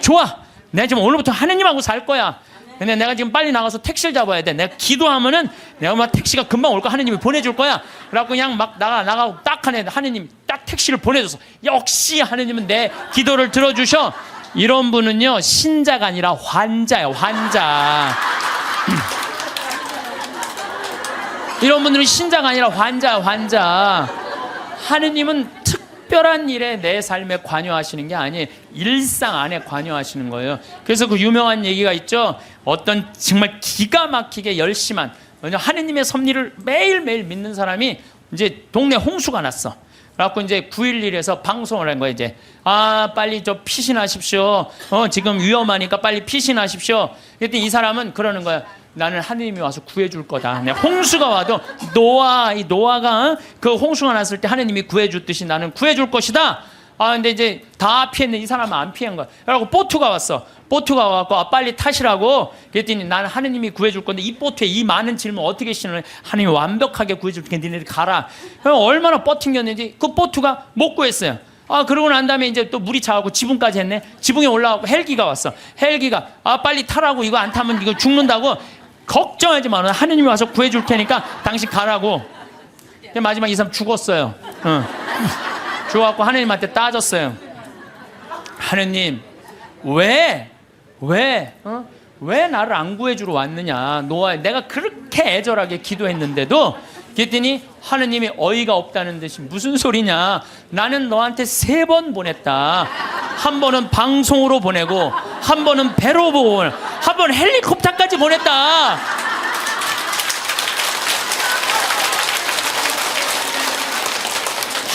좋아. 내가 지금 오늘부터 하느님하고 살 거야. 근데 내가 지금 빨리 나가서 택시를 잡아야 돼. 내가 기도하면은 내가 막 택시가 금방 올 거야. 하느님이 보내줄 거야. 그래갖고 그냥 막 나가고 딱 하느님 딱 택시를 보내줘서 역시 하느님은 내 기도를 들어주셔. 이런 분은요, 신자가 아니라 환자예요. 환자. 이런 분들은 신자가 아니라 환자야. 환자. 하느님은 특별한 일에 내 삶에 관여하시는 게 아니에요. 일상 안에 관여하시는 거예요. 그래서 그 유명한 얘기가 있죠. 어떤 정말 기가 막히게 열심한 하느님의 섭리를 매일매일 믿는 사람이 이제 동네 홍수가 났어. 그래갖고 이제 911에서 방송을 한 거예요. 이제 빨리 피신하십시오. 지금 위험하니까 빨리 피신하십시오. 그랬더니 이 사람은 그러는 거야. 나는 하느님이 와서 구해줄 거다. 홍수가 와도 노아가 그 홍수가 났을 때 하느님이 구해줬듯이 나는 구해줄 것이다. 근데 이제 다 피했는데 이 사람은 안 피한 거야. 그래갖고 보트가 왔어. 보트가 와갖고 빨리 타시라고. 그랬더니 나는 하느님이 구해줄 건데 이 보트에 이 많은 질문 어떻게 신을 하느님이 완벽하게 구해줄 테니까 니네들 가라. 얼마나 버팅겼는지 그 보트가 못 구했어요. 그러고 난 다음에 이제 또 물이 차고 지붕까지 했네. 지붕에 올라가고 헬기가 왔어. 헬기가 빨리 타라고. 이거 안 타면 이거 죽는다고. 걱정하지 마. 하느님이 와서 구해줄 테니까 당신 가라고. 마지막에 이 사람 죽었어요. 죽어갖고 하느님한테 따졌어요. 하느님, 왜 나를 안 구해주러 왔느냐. 노아, 내가 그렇게 애절하게 기도했는데도. 그랬더니 하느님이 어이가 없다는 듯이 무슨 소리냐. 나는 너한테 3번 보냈다. 한 번은 방송으로 보내고, 한 번은 배로 보고, 한 번 헬리콥터까지 보냈다.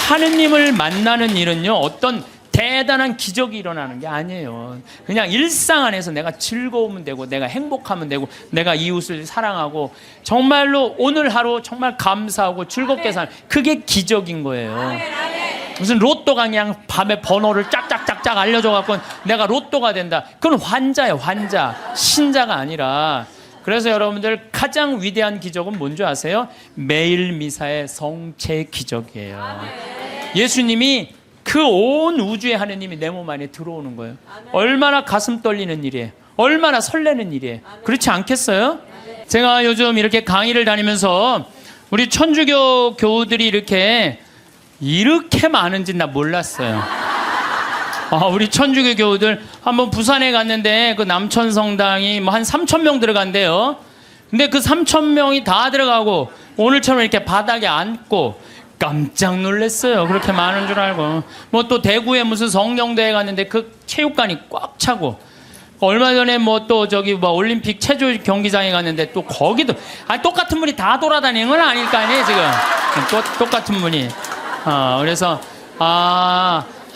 하느님을 만나는 일은요, 어떤 대단한 기적이 일어나는 게 아니에요. 그냥 일상 안에서 내가 즐거우면 되고, 내가 행복하면 되고, 내가 이웃을 사랑하고, 정말로 오늘 하루 정말 감사하고 즐겁게 사는, 그게 기적인 거예요. 무슨 로또가 그냥 밤에 번호를 짝짝짝짝 알려줘갖고 내가 로또가 된다. 그건 환자예요. 환자. 신자가 아니라. 그래서 여러분들 가장 위대한 기적은 뭔지 아세요? 매일 미사의 성체 기적이에요. 예수님이 그 온 우주의 하느님이 내 몸 안에 들어오는 거예요. 얼마나 가슴 떨리는 일이에요. 얼마나 설레는 일이에요. 그렇지 않겠어요? 제가 요즘 이렇게 강의를 다니면서 우리 천주교 교우들이 이렇게 많은지 나 몰랐어요. 우리 천주교 교우들 한번 부산에 갔는데 그 남천성당이 뭐 한 3,000명 들어간대요. 근데 그 3,000명이 다 들어가고 오늘처럼 이렇게 바닥에 앉고 깜짝 놀랐어요. 그렇게 많은 줄 알고. 뭐 또 대구에 무슨 성령대회 갔는데 그 체육관이 꽉 차고, 얼마 전에 뭐 또 올림픽 체조 경기장에 갔는데 또 거기도 똑같은 분이 다 돌아다니는 건 아닐 거 아니에요 지금. 똑같은 분이. 그래서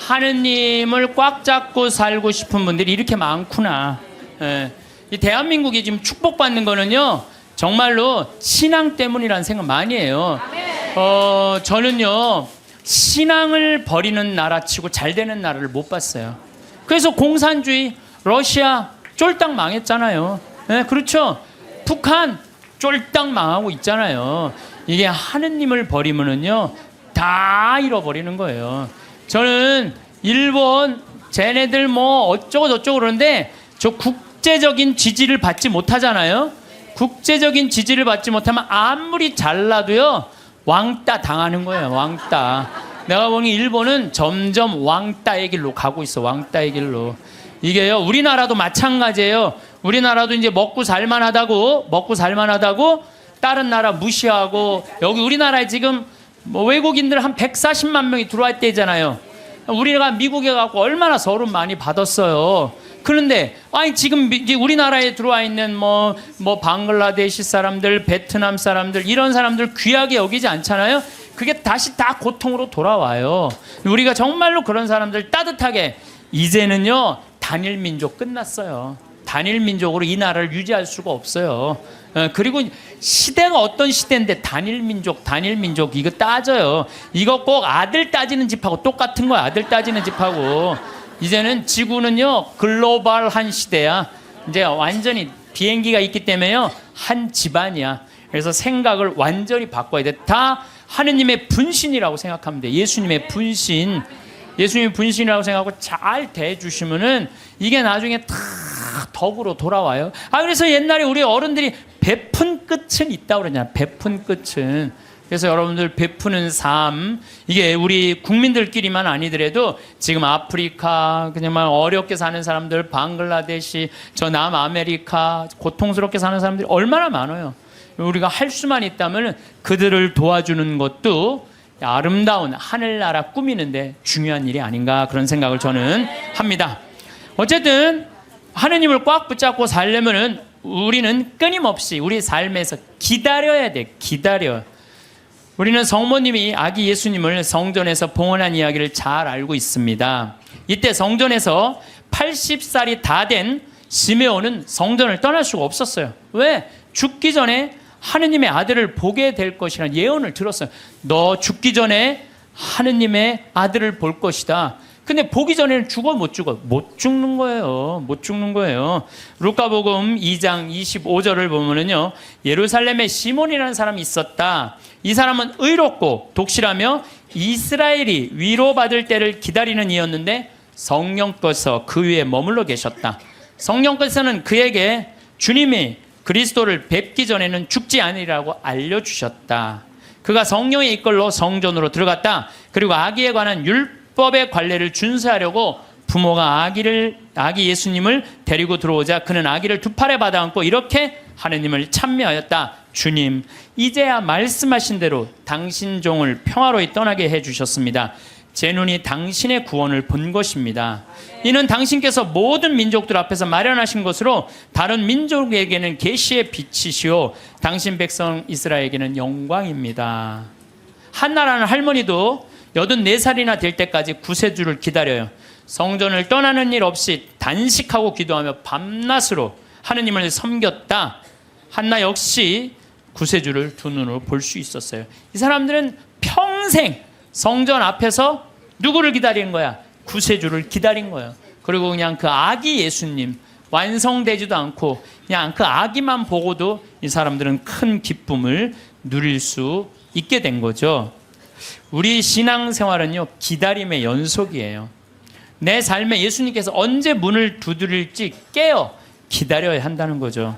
하느님을 꽉 잡고 살고 싶은 분들이 이렇게 많구나. 이 대한민국이 지금 축복받는 거는요, 정말로 신앙 때문이라는 생각 많이 해요. 저는요, 신앙을 버리는 나라치고 잘 되는 나라를 못 봤어요. 그래서 공산주의, 러시아 쫄딱 망했잖아요. 그렇죠. 북한 쫄딱 망하고 있잖아요. 이게 하느님을 버리면은요, 다 잃어버리는 거예요. 저는 일본 쟤네들 뭐 어쩌고 저쩌고 그러는데 저 국제적인 지지를 받지 못하잖아요. 국제적인 지지를 받지 못하면 아무리 잘나도요, 왕따 당하는 거예요. 왕따. 내가 보니 일본은 점점 왕따의 길로 가고 있어. 왕따의 길로. 이게요, 우리나라도 마찬가지예요. 우리나라도 이제 먹고 살만하다고 다른 나라 무시하고, 여기 우리나라에 지금 뭐 외국인들 한 140만 명이 들어올 때잖아요. 우리가 미국에 가고 얼마나 서름 많이 받았어요. 그런데 지금 우리나라에 들어와 있는 뭐 방글라데시 사람들, 베트남 사람들, 이런 사람들 귀하게 여기지 않잖아요. 그게 다시 다 고통으로 돌아와요. 우리가 정말로 그런 사람들 따뜻하게, 이제는요, 단일 민족 끝났어요. 단일 민족으로 이 나라를 유지할 수가 없어요. 그리고 시대가 어떤 시대인데 단일 민족 이거 따져요. 이거 꼭 아들 따지는 집하고 똑같은 거야. 아들 따지는 집하고. 이제는 지구는요, 글로벌한 시대야. 이제 완전히 비행기가 있기 때문에요, 한 집안이야. 그래서 생각을 완전히 바꿔야 돼. 다 하느님의 분신이라고 생각하면 돼. 예수님의 분신. 예수님이 분신이라고 생각하고 잘 대해주시면은 이게 나중에 다 덕으로 돌아와요. 그래서 옛날에 우리 어른들이 베푼 끝은 있다고 그러잖아요. 베푼 끝은. 그래서 여러분들 베푸는 삶, 이게 우리 국민들끼리만 아니더라도 지금 아프리카, 그냥 어렵게 사는 사람들, 방글라데시, 저 남아메리카, 고통스럽게 사는 사람들이 얼마나 많아요. 우리가 할 수만 있다면 그들을 도와주는 것도 아름다운 하늘나라 꾸미는데 중요한 일이 아닌가, 그런 생각을 저는 합니다. 어쨌든 하느님을 꽉 붙잡고 살려면은 우리는 끊임없이 우리 삶에서 기다려야 돼. 기다려. 우리는 성모님이 아기 예수님을 성전에서 봉헌한 이야기를 잘 알고 있습니다. 이때 성전에서 80살이 다 된 시메온은 성전을 떠날 수가 없었어요. 왜? 죽기 전에 하느님의 아들을 보게 될 것이라는 예언을 들었어요. 너 죽기 전에 하느님의 아들을 볼 것이다. 근데 보기 전에는 죽어 못 죽어? 못 죽는 거예요. 못 죽는 거예요. 루카복음 2장 25절을 보면은요, 예루살렘에 시몬이라는 사람이 있었다. 이 사람은 의롭고 독실하며 이스라엘이 위로받을 때를 기다리는 이였는데 성령께서 그 위에 머물러 계셨다. 성령께서는 그에게 주님이 그리스도를 뵙기 전에는 죽지 않으리라고 알려주셨다. 그가 성령의 이끌로 성전으로 들어갔다. 그리고 아기에 관한 율법의 관례를 준수하려고 부모가 아기 예수님을 데리고 들어오자 그는 아기를 두 팔에 받아안고 이렇게 하느님을 찬미하였다. 주님, 이제야 말씀하신 대로 당신 종을 평화로이 떠나게 해주셨습니다. 제 눈이 당신의 구원을 본 것입니다. 이는 당신께서 모든 민족들 앞에서 마련하신 것으로 다른 민족에게는 계시의 빛이시오 당신 백성 이스라엘에게는 영광입니다. 한나라는 할머니도 84살이나 될 때까지 구세주를 기다려요. 성전을 떠나는 일 없이 단식하고 기도하며 밤낮으로 하느님을 섬겼다. 한나 역시 구세주를 두 눈으로 볼 수 있었어요. 이 사람들은 평생 성전 앞에서 누구를 기다린 거야? 구세주를 기다린 거예요. 그리고 그냥 그 아기 예수님 완성되지도 않고 그냥 그 아기만 보고도 이 사람들은 큰 기쁨을 누릴 수 있게 된 거죠. 우리 신앙생활은요, 기다림의 연속이에요. 내 삶에 예수님께서 언제 문을 두드릴지 깨어 기다려야 한다는 거죠.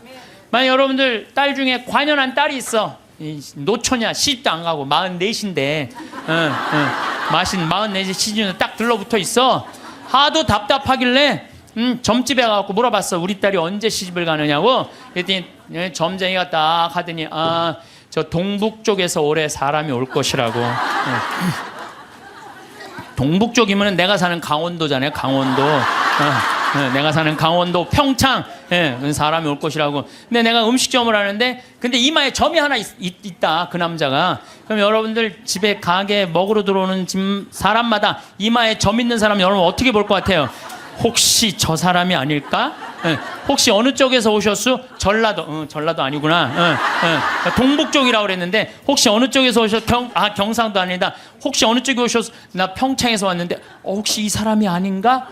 만약 여러분들 딸 중에 관연한 딸이 있어. 노처냐, 시집도 안 가고 44인데 44 시즌에 딱 들러붙어 있어. 하도 답답하길래 점집에 가서 물어봤어. 우리 딸이 언제 시집을 가느냐고. 그랬더니 점쟁이가 딱 하더니 저 동북 쪽에서 올해 사람이 올 것이라고. 동북 쪽이면 내가 사는 강원도잖아요. 강원도. 내가 사는 강원도 평창 사람이 올 것이라고. 근데 내가 음식점을 하는데 근데 이마에 점이 하나 있다. 그 남자가. 그럼 여러분들 집에 가게 먹으러 들어오는 집 사람마다 이마에 점 있는 사람 여러분 어떻게 볼 것 같아요? 혹시 저 사람이 아닐까? 혹시 어느 쪽에서 오셨어? 전라도 아니구나. 동북 쪽이라고 그랬는데 혹시 어느 쪽에서 오셨어? 경상도 아니다. 혹시 어느 쪽에 오셨어? 나 평창에서 왔는데 혹시 이 사람이 아닌가?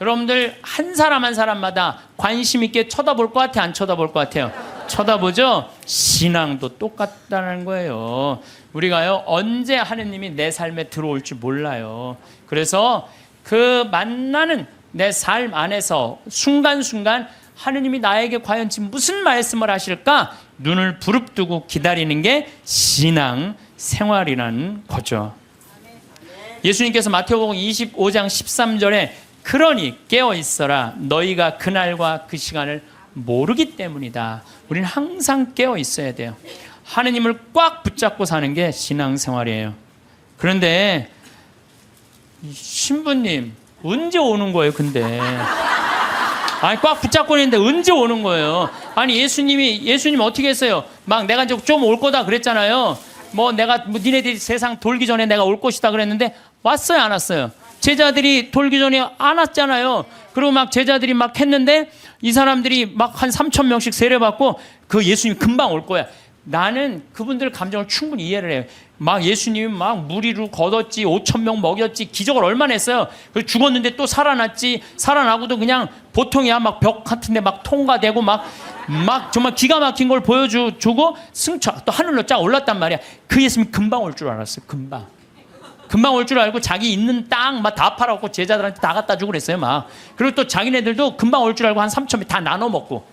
여러분들 한 사람 한 사람마다 관심 있게 쳐다볼 것 같아요? 안 쳐다볼 것 같아요? 쳐다보죠? 신앙도 똑같다는 거예요. 우리가요, 언제 하느님이 내 삶에 들어올지 몰라요. 그래서 그 만나는 내 삶 안에서 순간순간 하느님이 나에게 과연 지금 무슨 말씀을 하실까? 눈을 부릅뜨고 기다리는 게 신앙 생활이라는 거죠. 예수님께서 마태복음 25장 13절에 그러니 깨어 있어라. 너희가 그날과 그 시간을 모르기 때문이다. 우리는 항상 깨어 있어야 돼요. 하느님을 꽉 붙잡고 사는 게 신앙생활이에요. 그런데 신부님 언제 오는 거예요? 근데 꽉 붙잡고 있는데 언제 오는 거예요? 예수님 어떻게 했어요? 막 내가 좀 올 거다 그랬잖아요. 니네들이 세상 돌기 전에 내가 올 것이다 그랬는데 왔어요, 안 왔어요? 제자들이 돌기 전에 안 왔잖아요. 그리고 막 제자들이 막 했는데 이 사람들이 막 한 3,000명씩 세례받고 그 예수님 금방 올 거야. 나는 그분들 감정을 충분히 이해를 해요. 막 예수님이 막 무리로 걷었지, 5,000명 먹였지, 기적을 얼마나 했어요. 그래서 죽었는데 또 살아났지, 살아나고도 그냥 보통이야. 막 벽 같은데 막 통과되고 막 정말 기가 막힌 걸 보여주고 승천 또 하늘로 쫙 올랐단 말이야. 그 예수님이 금방 올 줄 알았어요. 금방. 금방 올 줄 알고 자기 있는 땅 막 다 팔아갖고 제자들한테 다 갖다 주고 그랬어요. 막. 그리고 또 자기네들도 금방 올 줄 알고 한 3,000배 다 나눠 먹고.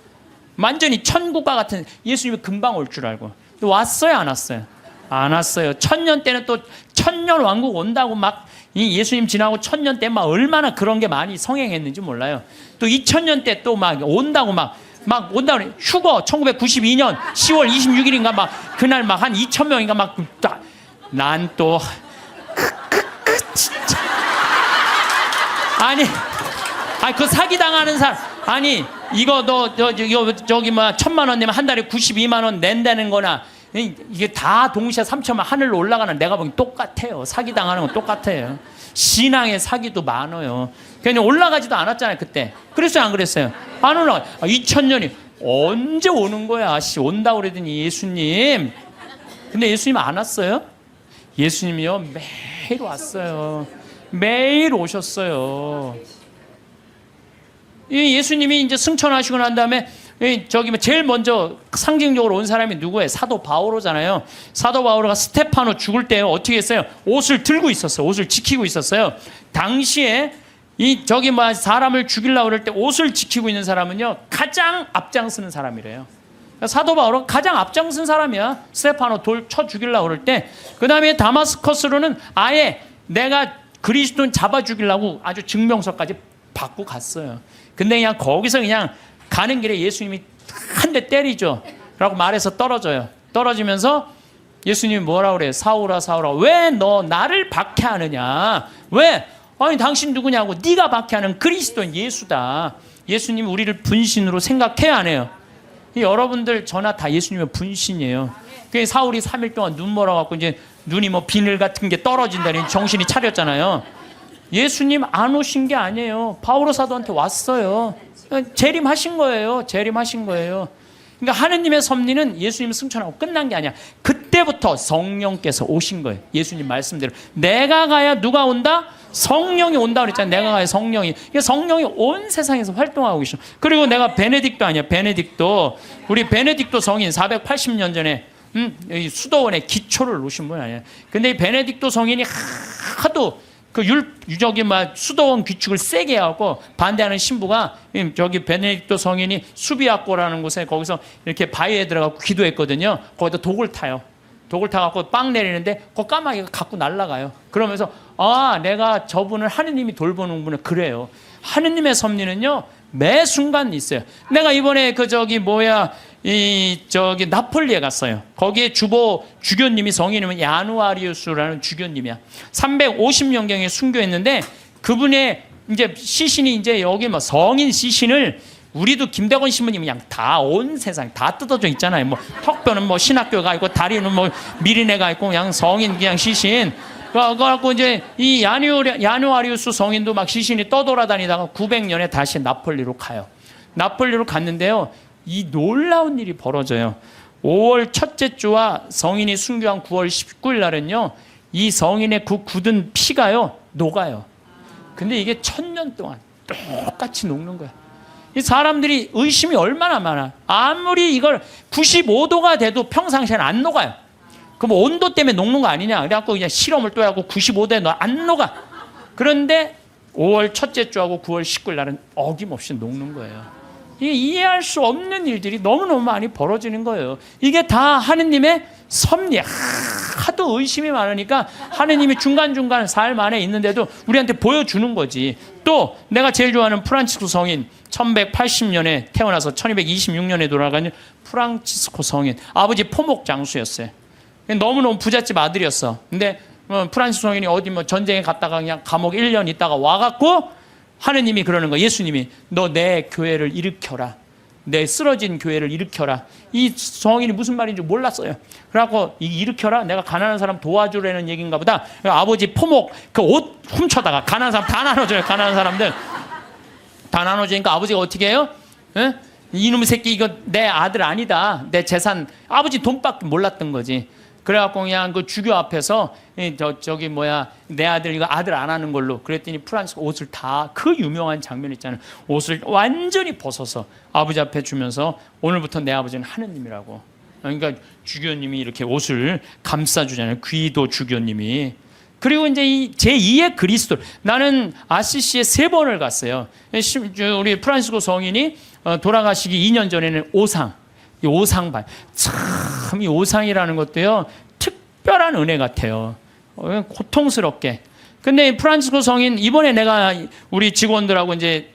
완전히 천국과 같은, 예수님이 금방 올 줄 알고. 왔어요, 안 왔어요? 안 왔어요. 1000년 때는 또 천년왕국 온다고 막, 이 예수님 지나고 1000년 때 막 얼마나 그런 게 많이 성행했는지 몰라요. 또 2000년 때 또 막 온다고 막 온다고 그래. 휴거 1992년 10월 26일인가 막 그날 막 한 2000명인가 막 난 또 진짜 아니 그 사기 당하는 사람, 아니 이거 너 저기 뭐 1000만 원 내면 한 달에 92만 원 낸다는 거나, 이게 다 동시에 3천만 하늘로 올라가는, 내가 보기엔 똑같아요. 사기 당하는 건 똑같아요. 신앙의 사기도 많아요. 그냥 올라가지도 않았잖아요 그때. 그랬어요, 안 그랬어요? 안 올라가. 2000년이 언제 오는 거야? 온다고 그러더니 예수님. 근데 예수님 안 왔어요? 예수님이요 매일 왔어요. 매일 오셨어요. 이 예수님이 이제 승천하시고 난 다음에 저기 제일 먼저 상징적으로 온 사람이 누구예요? 사도 바오로잖아요. 사도 바오로가 스테파노 죽을 때 어떻게 했어요? 옷을 들고 있었어요. 옷을 지키고 있었어요. 당시에 이 저기 뭐 사람을 죽이려고 그럴 때 옷을 지키고 있는 사람은요 가장 앞장서는 사람이래요. 사도 바오로가 가장 앞장선 사람이야. 스테파노 돌 쳐 죽이려고 그럴 때. 그 다음에 다마스커스로는 아예 내가 그리스도인 잡아 죽이려고 아주 증명서까지 받고 갔어요. 근데 그냥 거기서 그냥 가는 길에 예수님이 한 대 때리죠 라고 말해서 떨어져요. 떨어지면서 예수님이 뭐라고 그래요? 사울아 사울아 왜 너 나를 박해하느냐? 왜? 아니 당신 누구냐고. 네가 박해하는 그리스도인 예수다. 예수님이 우리를 분신으로 생각해야 안 해요? 여러분들 저나 다 예수님의 분신이에요. 그 사울이 3일 동안 눈 멀어갖고 이제 눈이 뭐 비늘 같은 게 떨어진다니 정신이 차렸잖아요. 예수님 안 오신 게 아니에요. 바오로 사도한테 왔어요. 재림하신 거예요. 재림하신 거예요. 그러니까 하느님의 섭리는 예수님 승천하고 끝난 게 아니야. 그때부터 성령께서 오신 거예요. 예수님 말씀대로. 내가 가야 누가 온다? 성령이 온다 그랬잖아요. 내가 가야 성령이. 성령이 온 세상에서 활동하고 계셔. 그리고 내가 베네딕토 아니야. 베네딕토. 우리 베네딕토 성인 480년 전에 수도원에 기초를 놓으신 분 아니에요. 근데 이 베네딕토 성인이 하도 저기 수도원 규칙을 세게 하고 반대하는 신부가 저기 베네딕토 성인이 수비학고라는 곳에 거기서 이렇게 바위에 들어가고 기도했거든요. 거기다 독을 타요. 독을 타갖고 빵 내리는데 그 까마귀가 갖고 날아가요. 그러면서 내가 저분을 하느님이 돌보는구나. 그래요. 하느님의 섭리는요 매 순간 있어요. 내가 이번에 저기 나폴리에 갔어요. 거기에 주교님이 성인이면 야누아리우스라는 주교님이야. 350년경에 순교했는데 그분의 이제 시신이 이제 여기 뭐 성인 시신을 우리도 김대건 신부님이 그냥 다 온 세상 다 뜯어져 있잖아요. 뭐 턱뼈는 뭐 신학교가 있고 다리는 뭐 미리네가 있고 그냥 성인 그냥 시신. 그래갖고 이제 이 야누아리우스 성인도 막 시신이 떠돌아다니다가 900년에 다시 나폴리로 가요. 나폴리로 갔는데요. 이 놀라운 일이 벌어져요. 5월 첫째 주와 성인이 순교한 9월 19일 날은요. 이 성인의 그 굳은 피가요. 녹아요. 근데 이게 1000년 동안 똑같이 녹는 거야. 이 사람들이 의심이 얼마나 많아. 아무리 이걸 95도가 돼도 평상시에는 안 녹아요. 그럼 온도 때문에 녹는 거 아니냐. 그래갖고 그냥 실험을 또 하고 95도에 안 녹아. 그런데 5월 첫째 주하고 9월 19일 날은 어김없이 녹는 거예요. 이게 이해할 수 없는 일들이 너무너무 많이 벌어지는 거예요. 이게 다 하느님의 섭리. 하도 의심이 많으니까 하느님이 중간중간 삶 안에 있는데도 우리한테 보여주는 거지. 또 내가 제일 좋아하는 프란치스코 성인, 1180년에 태어나서 1226년에 돌아가는 프란치스코 성인. 아버지 포목 장수였어요. 너무너무 부잣집 아들이었어. 근데 프란치스코 성인이 어디 뭐 전쟁에 갔다가 그냥 감옥 1년 있다가 와갖고 하느님이 그러는 거야. 예수님이 너 내 교회를 일으켜라. 내 쓰러진 교회를 일으켜라. 이 성인이 무슨 말인지 몰랐어요. 그래갖고 일으켜라. 내가 가난한 사람 도와주라는 얘기인가 보다. 아버지 포목 그 옷 훔쳐다가 가난한 사람 다 나눠줘요. 가난한 사람들 다 나눠주니까 아버지가 어떻게 해요? 에? 이놈의 새끼 이거 내 아들 아니다. 내 재산. 아버지 돈밖에 몰랐던 거지. 그래갖고 그냥 그 주교 앞에서 저기 내 아들 이거 아들 안 하는 걸로 그랬더니 프란치스코 옷을 다 그 유명한 장면 있잖아요. 옷을 완전히 벗어서 아버지 앞에 주면서 오늘부터 내 아버지는 하느님이라고. 그러니까 주교님이 이렇게 옷을 감싸주잖아요. 귀도 주교님이. 그리고 이제 이 제2의 그리스도. 나는 아시시에 3번을 갔어요. 우리 프란시스코 성인이 돌아가시기 2년 전에는 이 오상반. 참, 이 오상이라는 것도요, 특별한 은혜 같아요. 고통스럽게. 근데 프란시스코 성인, 이번에 내가 우리 직원들하고 이제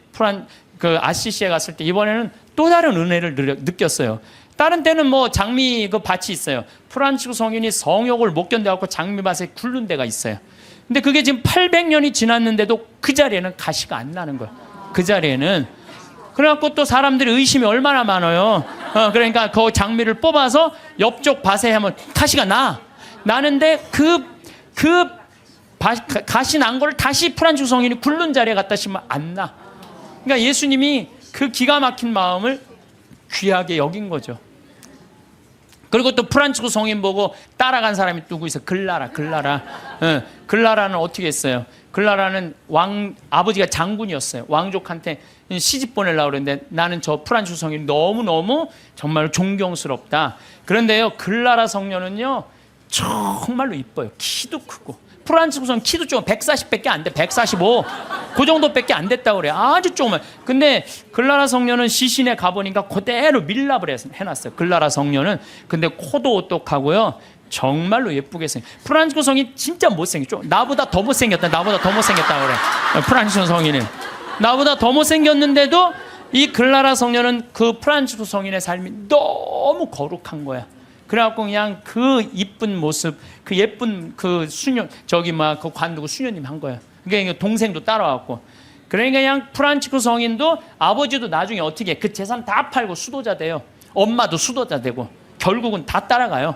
아시시에 갔을 때, 이번에는 또 다른 은혜를 느꼈어요. 다른 때는 뭐 장미 그 밭이 있어요. 프란시스코 성인이 성욕을 못 견뎌갖고 장미밭에 굴른 데가 있어요. 근데 그게 지금 800년이 지났는데도 그 자리에는 가시가 안 나는 거예요. 그 자리에는. 그래갖고 또 사람들이 의심이 얼마나 많아요. 그러니까 그 장미를 뽑아서 옆쪽 밭에 하면 가시가 나는데 가시 난 걸 다시 프란시스코 성인이 굴른 자리에 갖다 심으면 안 나. 그러니까 예수님이 그 기가 막힌 마음을 귀하게 여긴 거죠. 그리고 또 프란치스코 성인 보고 따라간 사람이 누구 있어? 글라라. 글라라는 어떻게 했어요? 글라라는 아버지가 장군이었어요. 왕족한테 시집 보내려고 그랬는데 나는 저 프란치스코 성인이 너무너무 정말 존경스럽다. 그런데요, 글라라 성녀는요, 정말로 이뻐요. 키도 크고. 프란치스코 성인 키도 좀 140밖에 안 돼. 145. 그 정도밖에 안 됐다고 그래요. 아주 조그만. 근데 글라라 성녀는 시신에 가보니까 그대로 밀랍을 해놨어요. 글라라 성녀는. 근데 코도 오똑하고요. 정말로 예쁘게 프란치스코 성인 진짜 못생겼죠. 나보다 더 못생겼다 그래. 프란치스코 성인은. 나보다 더 못생겼는데도 이 글라라 성녀는 그 프란치스코 성인의 삶이 너무 거룩한 거야. 그래갖고 그냥 그 이쁜 모습, 그 예쁜 그 수녀, 그 관두고 수녀님 한 거야. 그러니까 동생도 따라왔고. 그러니까 그냥 프란치스코 성인도 아버지도 나중에 어떻게 그 재산 다 팔고 수도자 돼요. 엄마도 수도자 되고. 결국은 다 따라가요.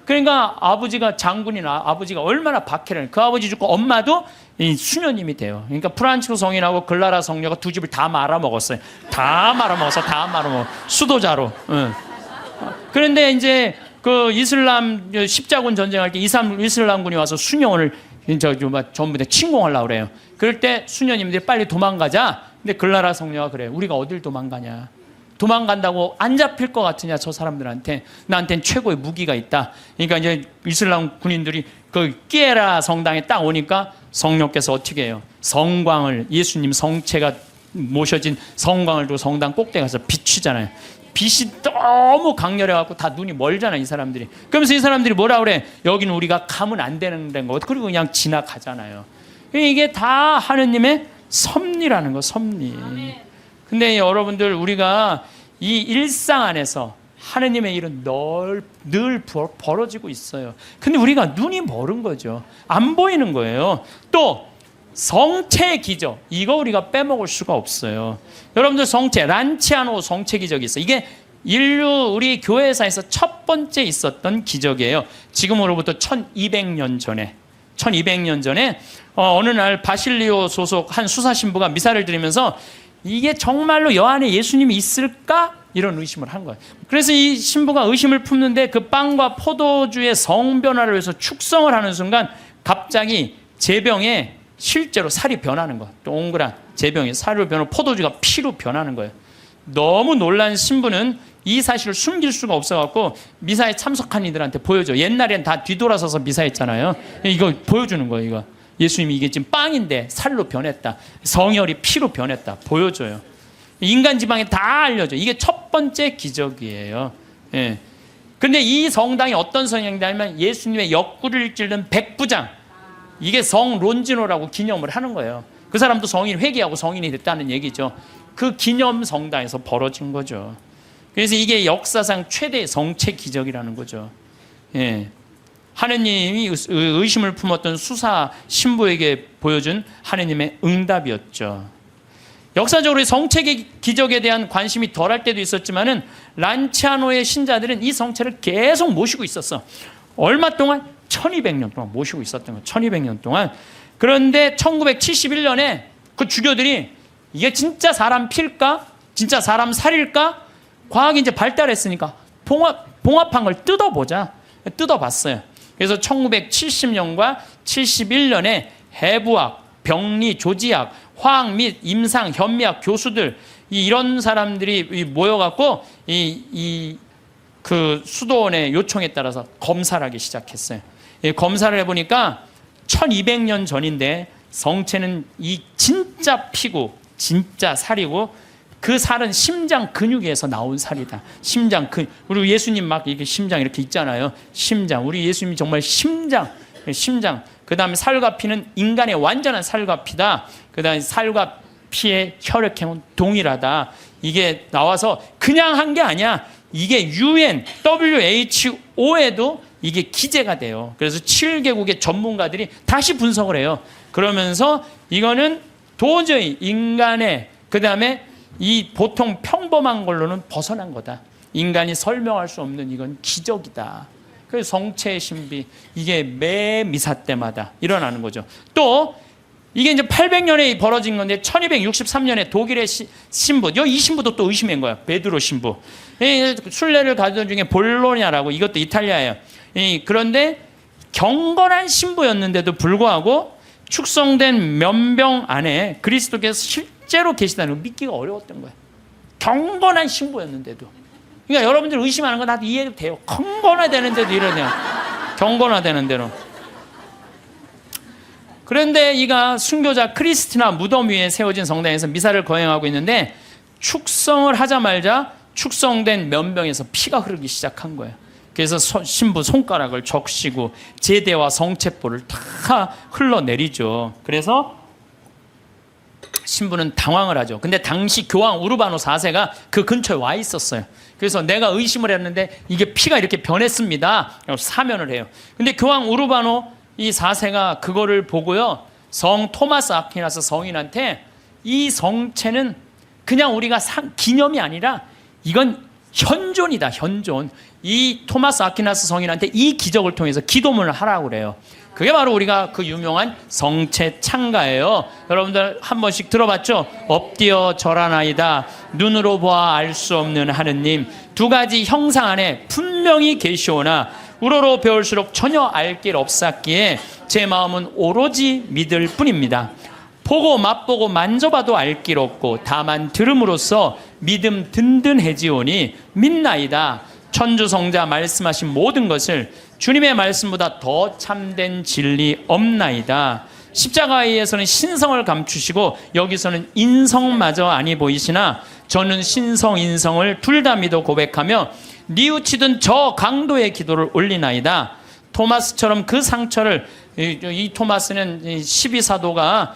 그러니까 아버지가 장군이나 아버지가 얼마나 박해를, 그 아버지 죽고 엄마도 이 수녀님이 돼요. 그러니까 프란치스코 성인하고 글라라 성녀가 두 집을 다 말아먹었어요. 다 말아먹어. 수도자로. 응. 그런데 이제 그 이슬람 십자군 전쟁할 때 이슬람군이 와서 수녀원을 전부 다 침공하려고 그래요. 그럴 때 수녀님들이 빨리 도망가자. 근데 글라라 성녀가 그래요. 우리가 어딜 도망가냐. 도망간다고 안 잡힐 것 같으냐, 저 사람들한테. 나한테는 최고의 무기가 있다. 그러니까 이제 이슬람 군인들이 그 끼에라 성당에 딱 오니까 성령께서 어떻게 해요? 성광을, 예수님 성체가 모셔진 성광을 두고 성당 꼭대기 가서 비추잖아요. 빛이 너무 강렬해갖고 다 눈이 멀잖아, 이 사람들이. 그러면서 이 사람들이 뭐라 그래? 여기는 우리가 가면 안 되는 데인 거. 그리고 그냥 지나가잖아요. 이게 다 하느님의 섭리라는 거, 섭리. 근데 여러분들, 우리가 이 일상 안에서 하느님의 일은 늘 벌어지고 있어요. 근데 우리가 눈이 멀은 거죠. 안 보이는 거예요. 또 성체 기적, 이거 우리가 빼먹을 수가 없어요. 여러분들, 성체, 란치아노 성체 기적이 있어요. 이게 우리 교회사에서 첫 번째 있었던 기적이에요. 지금으로부터 1200년 전에 어느 날 바실리오 소속 한 수사신부가 미사를 드리면서 이게 정말로 여 안에 예수님이 있을까? 이런 의심을 한 거예요. 그래서 이 신부가 의심을 품는데 그 빵과 포도주의 성변화를 위해서 축성을 하는 순간 갑자기 제병에 실제로 살이 변하는 거야. 동그란 제병이 살로 변하고 포도주가 피로 변하는 거예요. 너무 놀란 신부는 이 사실을 숨길 수가 없어갖고 미사에 참석한 이들한테 보여줘. 옛날엔 다 뒤돌아서서 미사했잖아요. 이거 보여주는 거예요. 이거 예수님이 이게 지금 빵인데 살로 변했다. 성혈이 피로 변했다. 보여줘요. 인간 지방에 다 알려줘. 이게 첫 번째 기적이에요. 예. 근데 이 성당이 어떤 성당이냐면 예수님의 옆구리를 찔른 백부장. 이게 성론지노라고 기념을 하는 거예요. 그 사람도 성인 회개하고 성인이 됐다는 얘기죠. 그 기념 성당에서 벌어진 거죠. 그래서 이게 역사상 최대의 성체 기적이라는 거죠. 예. 하느님이 의심을 품었던 수사 신부에게 보여준 하느님의 응답이었죠. 역사적으로 성체 기적에 대한 관심이 덜할 때도 있었지만은 란치아노의 신자들은 이 성체를 계속 모시고 있었어. 얼마 동안? 1200년 동안 모시고 있었던 거예요. 1200년 동안. 그런데 1971년에 그 주교들이 이게 진짜 사람 필까? 진짜 사람 살일까? 과학이 이제 발달했으니까 봉합한 걸 뜯어보자. 뜯어봤어요. 그래서 1970년과 71년에 해부학, 병리, 조지학, 화학 및 임상, 현미학 교수들 이런 사람들이 모여갖고 그 수도원의 요청에 따라서 검사를 하기 시작했어요. 검사를 해보니까 1200년 전인데 성체는 이 진짜 피고 진짜 살이고 그 살은 심장 근육에서 나온 살이다. 심장 근육. 우리 예수님 막 이렇게 심장 이렇게 있잖아요. 심장. 우리 예수님이 정말 심장. 그 다음에 살과 피는 인간의 완전한 살과 피다. 그 다음에 살과 피의 혈액형은 동일하다. 이게 나와서 그냥 한 게 아니야. 이게 UN, WHO에도 이게 기재가 돼요. 그래서 7개국의 전문가들이 다시 분석을 해요. 그러면서 이거는 도저히 인간의 그 다음에 이 보통 평범한 걸로는 벗어난 거다. 인간이 설명할 수 없는 이건 기적이다. 그래서 성체의 신비 이게 매 미사 때마다 일어나는 거죠. 또 이게 이제 800년에 벌어진 건데 1263년에 독일의 신부, 이 신부도 또 의심한 거야. 베드로 신부. 순례를 가던 중에 볼로냐라고 이것도 이탈리아예요. 그런데 경건한 신부였는데도 불구하고 축성된 면병 안에 그리스도께서 실제로 계시다는 걸 믿기가 어려웠던 거예요. 경건한 신부였는데도. 그러니까 여러분들 의심하는 거 나도 이해도 돼요. 경건화되는데도 이러네요. 경건화되는 대로. 그런데 이가 순교자 크리스티나 무덤 위에 세워진 성당에서 미사를 거행하고 있는데 축성을 하자마자 축성된 면병에서 피가 흐르기 시작한 거예요. 그래서 신부 손가락을 적시고 제대와 성체포를 다 흘러내리죠. 그래서 신부는 당황을 하죠. 근데 당시 교황 우르바노 4세가 그 근처에 와 있었어요. 그래서 내가 의심을 했는데 이게 피가 이렇게 변했습니다. 사면을 해요. 근데 교황 우르바노 이 4세가 그거를 보고요. 성 토마스 아퀴나스 성인한테 이 성체는 그냥 우리가 기념이 아니라 이건 현존이다. 현존. 이 토마스 아퀴나스 성인한테 이 기적을 통해서 기도문을 하라고 그래요. 그게 바로 우리가 그 유명한 성체 창가예요. 여러분들 한 번씩 들어봤죠? 엎드려 절하나이다. 눈으로 보아 알 수 없는 하느님. 두 가지 형상 안에 분명히 계시오나 우러러 배울수록 전혀 알 길 없었기에 제 마음은 오로지 믿을 뿐입니다. 보고 맛보고 만져봐도 알 길 없고 다만 들음으로써 믿음 든든해지오니 믿나이다. 천주성자 말씀하신 모든 것을 주님의 말씀보다 더 참된 진리 없나이다. 십자가에서는 신성을 감추시고 여기서는 인성마저 아니 보이시나 저는 신성 인성을 둘 다 믿어 고백하며 뉘우치던 저 강도의 기도를 올리나이다. 토마스처럼 그 상처를 이 토마스는 12사도가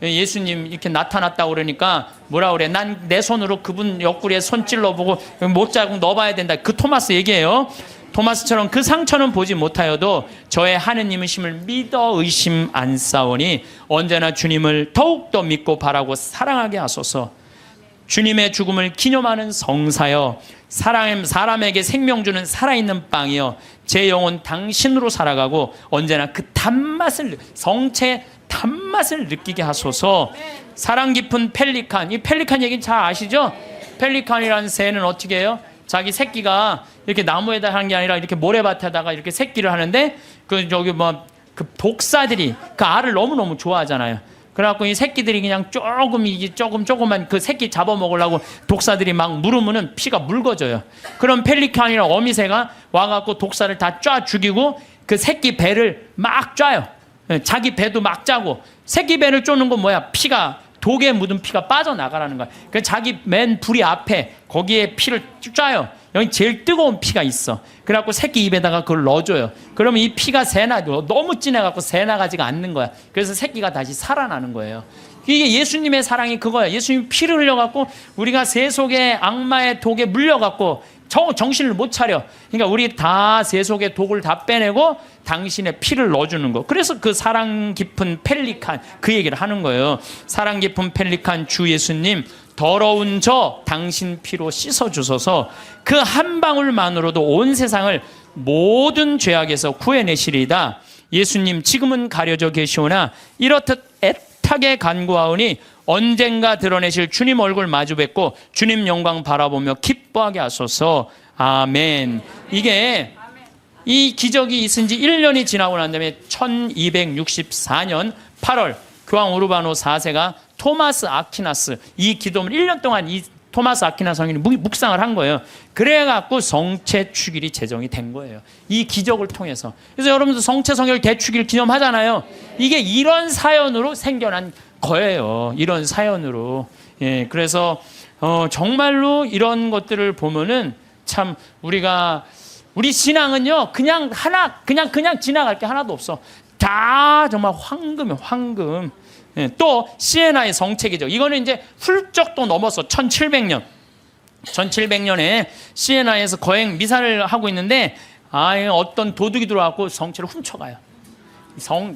예수님 이렇게 나타났다고 그러니까 뭐라 그래? 난 내 손으로 그분 옆구리에 손 찔러보고 못자국 넣어봐야 된다. 그 토마스 얘기예요. 토마스처럼 그 상처는 보지 못하여도 저의 하느님의 심을 믿어 의심 안 싸우니 언제나 주님을 더욱더 믿고 바라고 사랑하게 하소서. 주님의 죽음을 기념하는 성사여, 사람에게 생명 주는 살아있는 빵이여, 제 영혼 당신으로 살아가고 언제나 그 단맛을, 성체의 단맛을 느끼게 하소서. 사랑 깊은 펠리칸, 이 펠리칸 얘기는 잘 아시죠? 펠리칸이라는 새는 어떻게 해요? 자기 새끼가 이렇게 나무에다 하는 게 아니라 이렇게 모래밭에다가 이렇게 새끼를 하는데 그 독사들이 그 알을 너무너무 좋아하잖아요. 그래갖고 이 새끼들이 그냥 조금만 그 새끼 잡아먹으려고 독사들이 막 물으면은 피가 묽어져요. 그럼 펠리칸이랑 어미새가 와갖고 독사를 다 쫙 죽이고 그 새끼 배를 막 쪄요. 자기 배도 막 짜고 새끼 배를 쫓는 건 뭐야? 피가 독에 묻은 피가 빠져나가라는 거야. 그 자기 맨 부리 앞에 거기에 피를 쪄요. 여기 제일 뜨거운 피가 있어. 그래갖고 새끼 입에다가 그걸 넣어줘요. 그러면 이 피가 너무 진해갖고 새나가지가 않는 거야. 그래서 새끼가 다시 살아나는 거예요. 이게 예수님의 사랑이 그거야. 예수님이 피를 흘려갖고 우리가 세속의 악마의 독에 물려갖고 정신을 못 차려. 그러니까 우리 다 세속의 독을 다 빼내고 당신의 피를 넣어주는 거. 그래서 그 사랑 깊은 펠리칸 그 얘기를 하는 거예요. 사랑 깊은 펠리칸 주 예수님, 더러운 저 당신 피로 씻어주소서. 그 한 방울만으로도 온 세상을 모든 죄악에서 구해내시리이다. 예수님 지금은 가려져 계시오나 이렇듯 애타게 간구하오니 언젠가 드러내실 주님 얼굴 마주 뵙고 주님 영광 바라보며 기뻐하게 하소서. 아멘. 이게 이 기적이 있은 지 1년이 지나고 난 다음에 1264년 8월 교황 우르바노 4세가 토마스 아퀴나스 이 기도문 1년 동안 이 토마스 아퀴나 성인이 묵상을 한 거예요. 그래갖고 성체 축일이 제정이 된 거예요. 이 기적을 통해서. 그래서 여러분들 성체 성결 대축일 기념하잖아요. 이게 이런 사연으로 생겨난 거예요. 이런 사연으로. 예, 그래서 정말로 이런 것들을 보면은 참 우리 신앙은요 그냥 지나갈 게 하나도 없어. 다 정말 황금이에요, 황금. 예, 또 시에나의 성체기적. 이거는 이제 훌쩍 또 넘었어. 1700년에 시에나에서 거행 미사를 하고 있는데 어떤 도둑이 들어와서 성체를 훔쳐가요.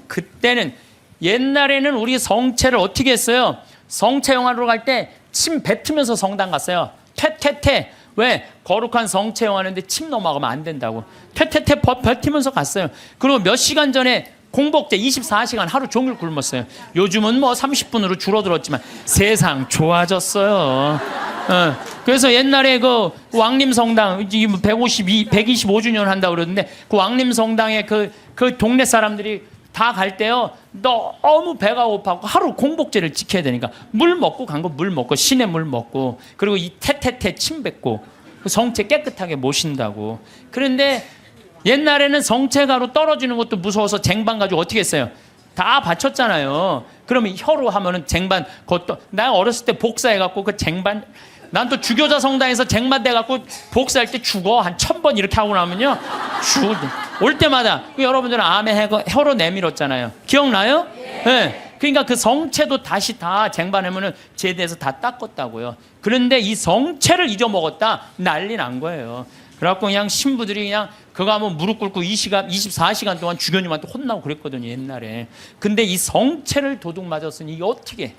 그때는 옛날에는 우리 성체를 어떻게 했어요? 성체 영화로 갈 때 침 뱉으면서 성당 갔어요. 퇴퇴퇴. 왜? 거룩한 성체 영화인데 침 넘어가면 안 된다고. 퇴퇴퇴 뱉으면서 갔어요. 그리고 몇 시간 전에 공복제 24시간 하루 종일 굶었어요. 요즘은 뭐 30분으로 줄어들었지만 세상 좋아졌어요. 그래서 옛날에 그 왕림성당 125주년 한다고 그러는데 그 왕림성당에 그 동네 사람들이 다 갈 때요 너무 배가 고파고 하루 공복제를 지켜야 되니까 물 먹고 간 거 물 먹고 시내 물 먹고 그리고 이 태태태 침 뱉고 성체 깨끗하게 모신다고. 그런데 옛날에는 성체가로 떨어지는 것도 무서워서 쟁반 가지고 어떻게 했어요? 다 바쳤잖아요. 그러면 혀로 하면은 쟁반 그것도 나 어렸을 때 복사해갖고 그 쟁반 난 또 주교자 성당에서 쟁반 대갖고 복사할 때 죽어 한 1000번 이렇게 하고 나면요 올 때마다 여러분들은 아멘 혀로 내밀었잖아요. 기억나요? 네. 그러니까 그 성체도 다시 다 쟁반하면은 제대해서 다 닦았다고요. 그런데 이 성체를 잊어먹었다 난리 난 거예요. 그래갖고 그냥 신부들이 그냥 그거 하면 무릎 꿇고 24시간 동안 주교님한테 혼나고 그랬거든요 옛날에. 근데 이 성체를 도둑 맞았으니 이게 어떻게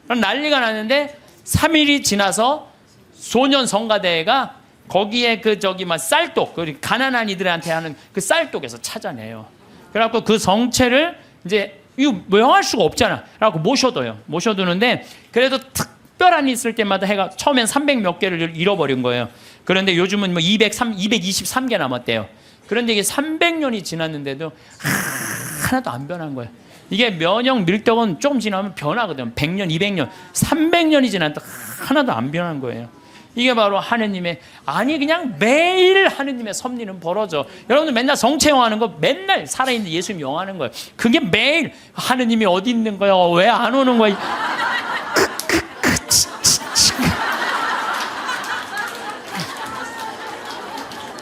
난리가 났는데 3일이 지나서 소년 성가대가 거기에 쌀독 가난한 이들한테 하는 그 쌀독에서 찾아내요. 그래갖고 그 성체를 이제 이거 명할 수가 없잖아. 그래갖고 모셔두는데 그래도 특별한 일 있을 때마다 해가 처음엔 300 몇 개를 잃어버린 거예요. 그런데 요즘은 뭐 223개 남았대요. 그런데 이게 300년이 지났는데도 하나도 안 변한 거예요. 이게 면역 밀떡은 조금 지나면 변하거든요. 100년, 200년, 300년이 지났는데 하나도 안 변한 거예요. 이게 바로 하느님의 그냥 매일 하느님의 섭리는 벌어져. 여러분들 맨날 성체영하는 거 맨날 살아있는 예수님 영하는 거예요. 그게 매일 하느님이 어디 있는 거야? 왜 안 오는 거야?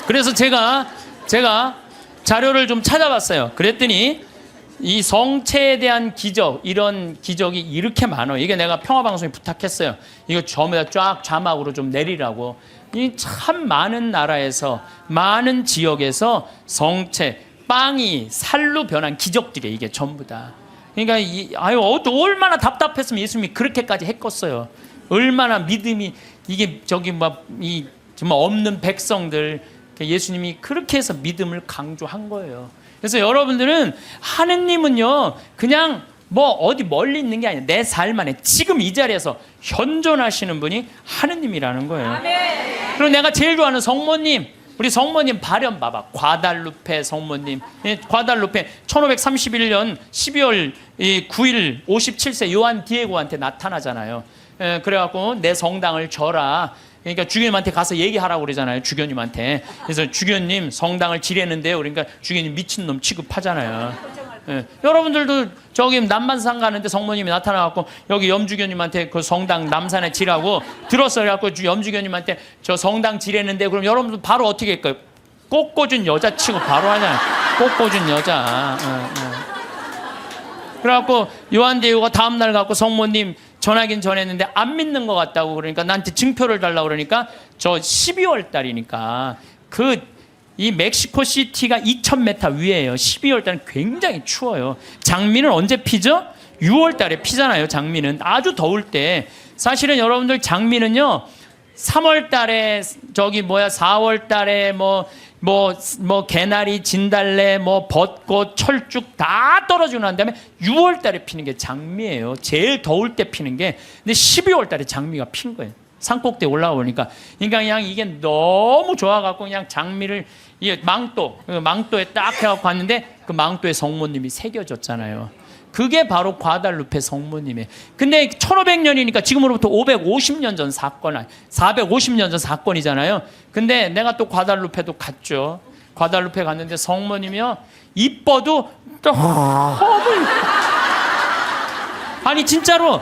그래서 제가 자료를 좀 찾아봤어요. 그랬더니 이 성체에 대한 기적, 이런 기적이 이렇게 많아요. 이게 내가 평화방송에 부탁했어요. 이거 전부 다 쫙 자막으로 좀 내리라고. 이 참 많은 나라에서, 많은 지역에서 성체, 빵이 살로 변한 기적들이에요. 이게 전부 다. 그러니까 얼마나 답답했으면 예수님이 그렇게까지 했겠어요. 얼마나 믿음이 이게 정말 없는 백성들 예수님이 그렇게 해서 믿음을 강조한 거예요. 그래서 여러분들은 하느님은요 그냥 뭐 어디 멀리 있는 게 아니에요. 내 삶 안에 지금 이 자리에서 현존하시는 분이 하느님이라는 거예요. 그리고 내가 제일 좋아하는 성모님, 우리 성모님 발현 봐봐. 과달루페 성모님. 과달루페 1531년 12월 9일 57세 요한 디에고한테 나타나잖아요. 그래갖고 내 성당을 져라. 그러니까 주교님한테 가서 얘기하라고 그러잖아요. 주교님한테. 그래서 주교님 성당을 지뢰는데요. 그러니까 주교님 미친놈 취급하잖아요. 여러분들도 저기 남반산 가는데 성모님이 나타나갖고 여기 염주교님한테 그 성당 남산에 지라고 들었어요. 그래갖고 염주교님한테 저 성당 지뢰는데 그럼 여러분들 바로 어떻게 할까요? 꽃꽂은 여자 치고 바로 하잖아요. 꽃꽂은 여자. 그래갖고 요한대유가 다음날 갖고 성모님 전하긴 전했는데 안 믿는 것 같다고 그러니까 나한테 증표를 달라고 그러니까 저 12월 달이니까 이 멕시코 시티가 2000m 위에요. 12월 달은 굉장히 추워요. 장미는 언제 피죠? 6월 달에 피잖아요. 장미는 아주 더울 때. 사실은 여러분들 장미는요 3월 달에 4월 달에 개나리, 진달래, 벚꽃, 철쭉 다 떨어지고 난 다음에 6월 달에 피는 게 장미예요. 제일 더울 때 피는 게. 근데 12월 달에 장미가 핀 거예요. 산꼭대에 올라오니까. 그러니까 그냥 이게 너무 좋아갖고 그냥 장미를 망토에 딱 해갖고 갔는데 그 망토에 성모님이 새겨졌잖아요. 그게 바로 과달루페 성모님이에요. 근데 1500년이니까 지금으로부터 550년 전 사건, 450년 전 사건이잖아요. 근데 내가 또 과달루페도 갔죠. 과달루페 갔는데 성모님이요, 이뻐도 아니 진짜로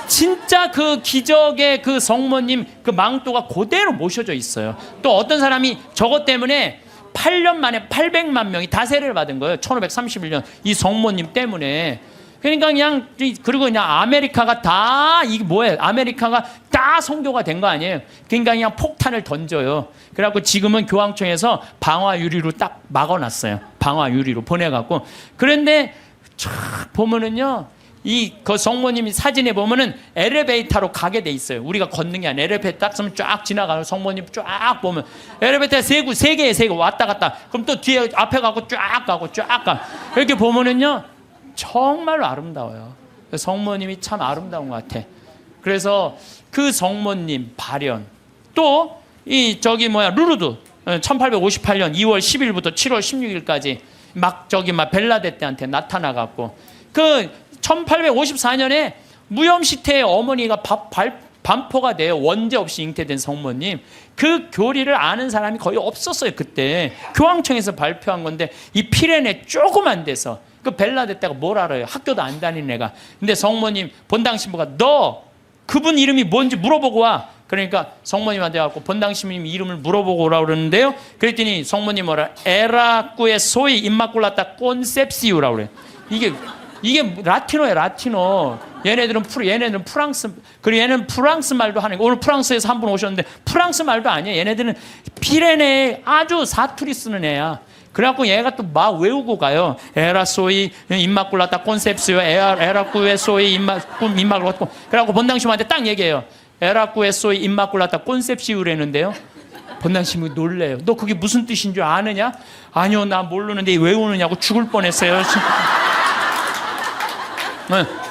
진짜 그 기적의 그 성모님 그 망토가 그대로 모셔져 있어요. 또 어떤 사람이 저것 때문에 8년 만에 800만 명이 다 세례를 받은 거예요. 1531년 이 성모님 때문에. 그러니까 그냥, 그리고 그냥 아메리카가 다 이게 뭐예요? 아메리카가 다 선교가 된 거 아니에요? 그러니까 그냥 폭탄을 던져요. 그래갖고 지금은 교황청에서 방화 유리로 딱 막아놨어요. 방화 유리로 보내갖고. 그런데 쫙 보면은요, 그 성모님이 사진에 보면은 엘리베이터로 가게 돼 있어요. 우리가 걷는 게 아니라 엘리베이터 딱 쓰면 쫙 지나가요. 성모님 쫙 보면 엘리베이터 세 개 왔다 갔다. 그럼 또 뒤에 앞에 가고 쫙 가고 쫙 가. 이렇게 보면은요, 정말로 아름다워요. 성모님이 참 아름다운 것 같아. 그래서 그 성모님 발현, 또 루르드 1858년 2월 10일부터 7월 16일까지 막 벨라데 때한테 나타나갖고, 그 1854년에 무염시태의 어머니가 반포가 돼요. 원죄 없이 잉태된 성모님. 그 교리를 아는 사람이 거의 없었어요. 그때 교황청에서 발표한 건데, 이 피레네 조그만 데서 그 벨라데 때가 뭘 알아요? 학교도 안 다니는 애가. 근데 성모님 본당 신부가 너 그분 이름이 뭔지 물어보고 와. 그러니까 성모님한테 와서 본당 신부님 이름을 물어보고 오라고 그러는데요. 그랬더니 성모님 뭐라? 에라꾸의 소이 임마꿀라타 콘셉시우라고 그래요. 이게 라틴어예요, 라틴어. 얘네들은 프랑스, 그리고 얘는 프랑스 말도 하는 거. 오늘 프랑스에서 한 분 오셨는데 프랑스 말도 아니에요. 얘네들은 피레네에 아주 사투리 쓰는 애야. 그래갖고 얘가 또 막 외우고 가요. 에라소이 임마꿀라타 콘셉시오, 에라꾸에소이 임마꿀라타. 그래갖고 본당신부한테 딱 얘기해요. 에라꾸에소이 임마꿀라타 콘셉시오라는데요. 본당신부 놀래요. 너 그게 무슨 뜻인 줄 아느냐? 아니요, 나 모르는데 외우느냐고 죽을 뻔했어요.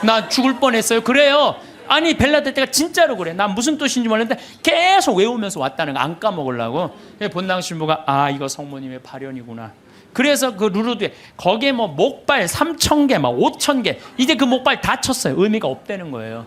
나 죽을 뻔했어요. 그래요. 아니 벨라데 때가 진짜로 그래. 난 무슨 뜻인지 몰랐는데 계속 외우면서 왔다는 거 안 까먹으려고. 본당 신부가 이거 성모님의 발현이구나. 그래서 그 루르드에 거기에 뭐 목발 3,000개 막 5,000개 이제 그 목발 다 쳤어요. 의미가 없다는 거예요.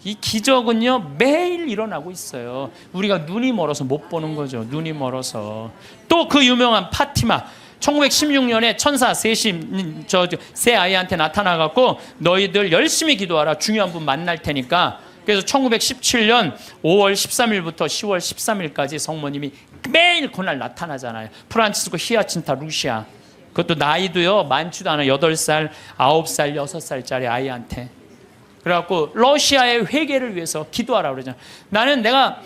이 기적은요 매일 일어나고 있어요. 우리가 눈이 멀어서 못 보는 거죠. 눈이 멀어서. 또 그 유명한 파티마 1916년에 천사 세 아이한테 나타나갖고 너희들 열심히 기도하라. 중요한 분 만날 테니까. 그래서 1917년 5월 13일부터 10월 13일까지 성모님이 매일 그날 나타나잖아요. 프란치스코 히아친타 루시아. 그것도 나이도요 많지도 않아. 8살, 9살, 6살짜리 아이한테. 그래갖고 러시아의 회개를 위해서 기도하라 그러잖아요. 나는 내가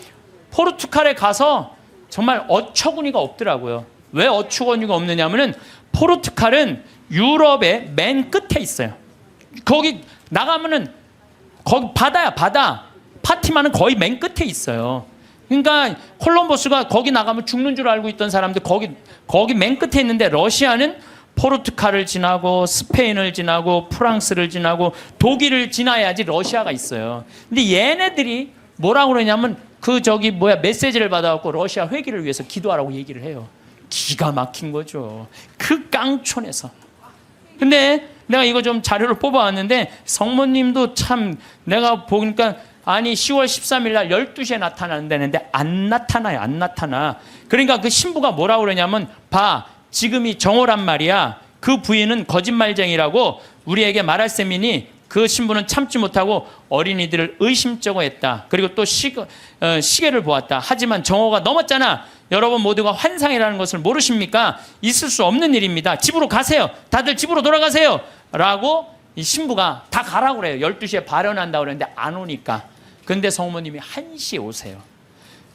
포르투갈에 가서 정말 어처구니가 없더라고요. 왜 어처구니가 없느냐면은 포르투갈은 유럽의 맨 끝에 있어요. 거기 나가면은 거기 바다야, 바다. 파티마는 거의 맨 끝에 있어요. 그러니까 콜럼버스가 거기 나가면 죽는 줄 알고 있던 사람들 거기 맨 끝에 있는데, 러시아는 포르투갈을 지나고 스페인을 지나고 프랑스를 지나고 독일을 지나야지 러시아가 있어요. 근데 얘네들이 뭐라고 그러냐면 메시지를 받아갖고 러시아 회기를 위해서 기도하라고 얘기를 해요. 기가 막힌 거죠. 그 깡촌에서. 근데 내가 이거 좀 자료를 뽑아왔는데 성모님도 참 내가 보니까 10월 13일 날 12시에 나타난다는데 안 나타나요. 안 나타나. 그러니까 그 신부가 뭐라고 그러냐면 지금이 정오란 말이야. 그 부인은 거짓말쟁이라고 우리에게 말할 셈이니 그 신부는 참지 못하고 어린이들을 의심쩍어 했다. 그리고 또 시계를 보았다. 하지만 정오가 넘었잖아. 여러분 모두가 환상이라는 것을 모르십니까? 있을 수 없는 일입니다. 집으로 가세요. 다들 집으로 돌아가세요. 라고 이 신부가 다 가라고 그래요. 12시에 발현한다고 그랬는데 안 오니까. 근데 성모님이 1시에 오세요.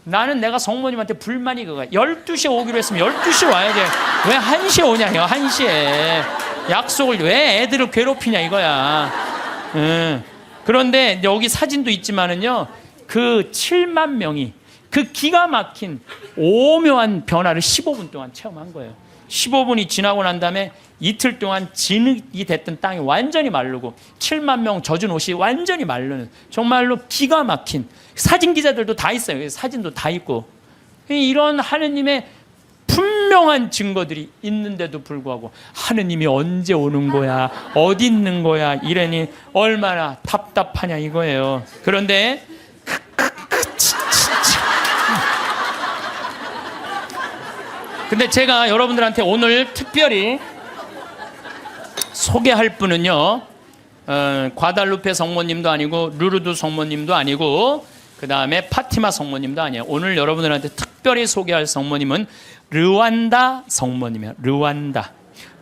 나는 내가 성모님한테 불만이 그거야. 12시에 오기로 했으면 12시에 와야 돼. 왜 1시에 오냐요. 1시에. 약속을 왜 애들을 괴롭히냐 이거야. 그런데 여기 사진도 있지만은요. 그 7만 명이 그 기가 막힌 오묘한 변화를 15분 동안 체험한 거예요. 15분이 지나고 난 다음에 이틀 동안 진흙이 됐던 땅이 완전히 마르고 7만 명 젖은 옷이 완전히 마르는 정말로 기가 막힌 사진 기자들도 다 있어요. 사진도 다 있고 이런 하느님의 분명한 증거들이 있는데도 불구하고 하느님이 언제 오는 거야, 어디 있는 거야 이러니 얼마나 답답하냐 이거예요. 그런데 제가 여러분들한테 오늘 특별히 소개할 분은요, 과달루페 성모님도 아니고 루르드 성모님도 아니고 그 다음에 파티마 성모님도 아니에요. 오늘 여러분들한테 특별히 소개할 성모님은 르완다 성모님이에요.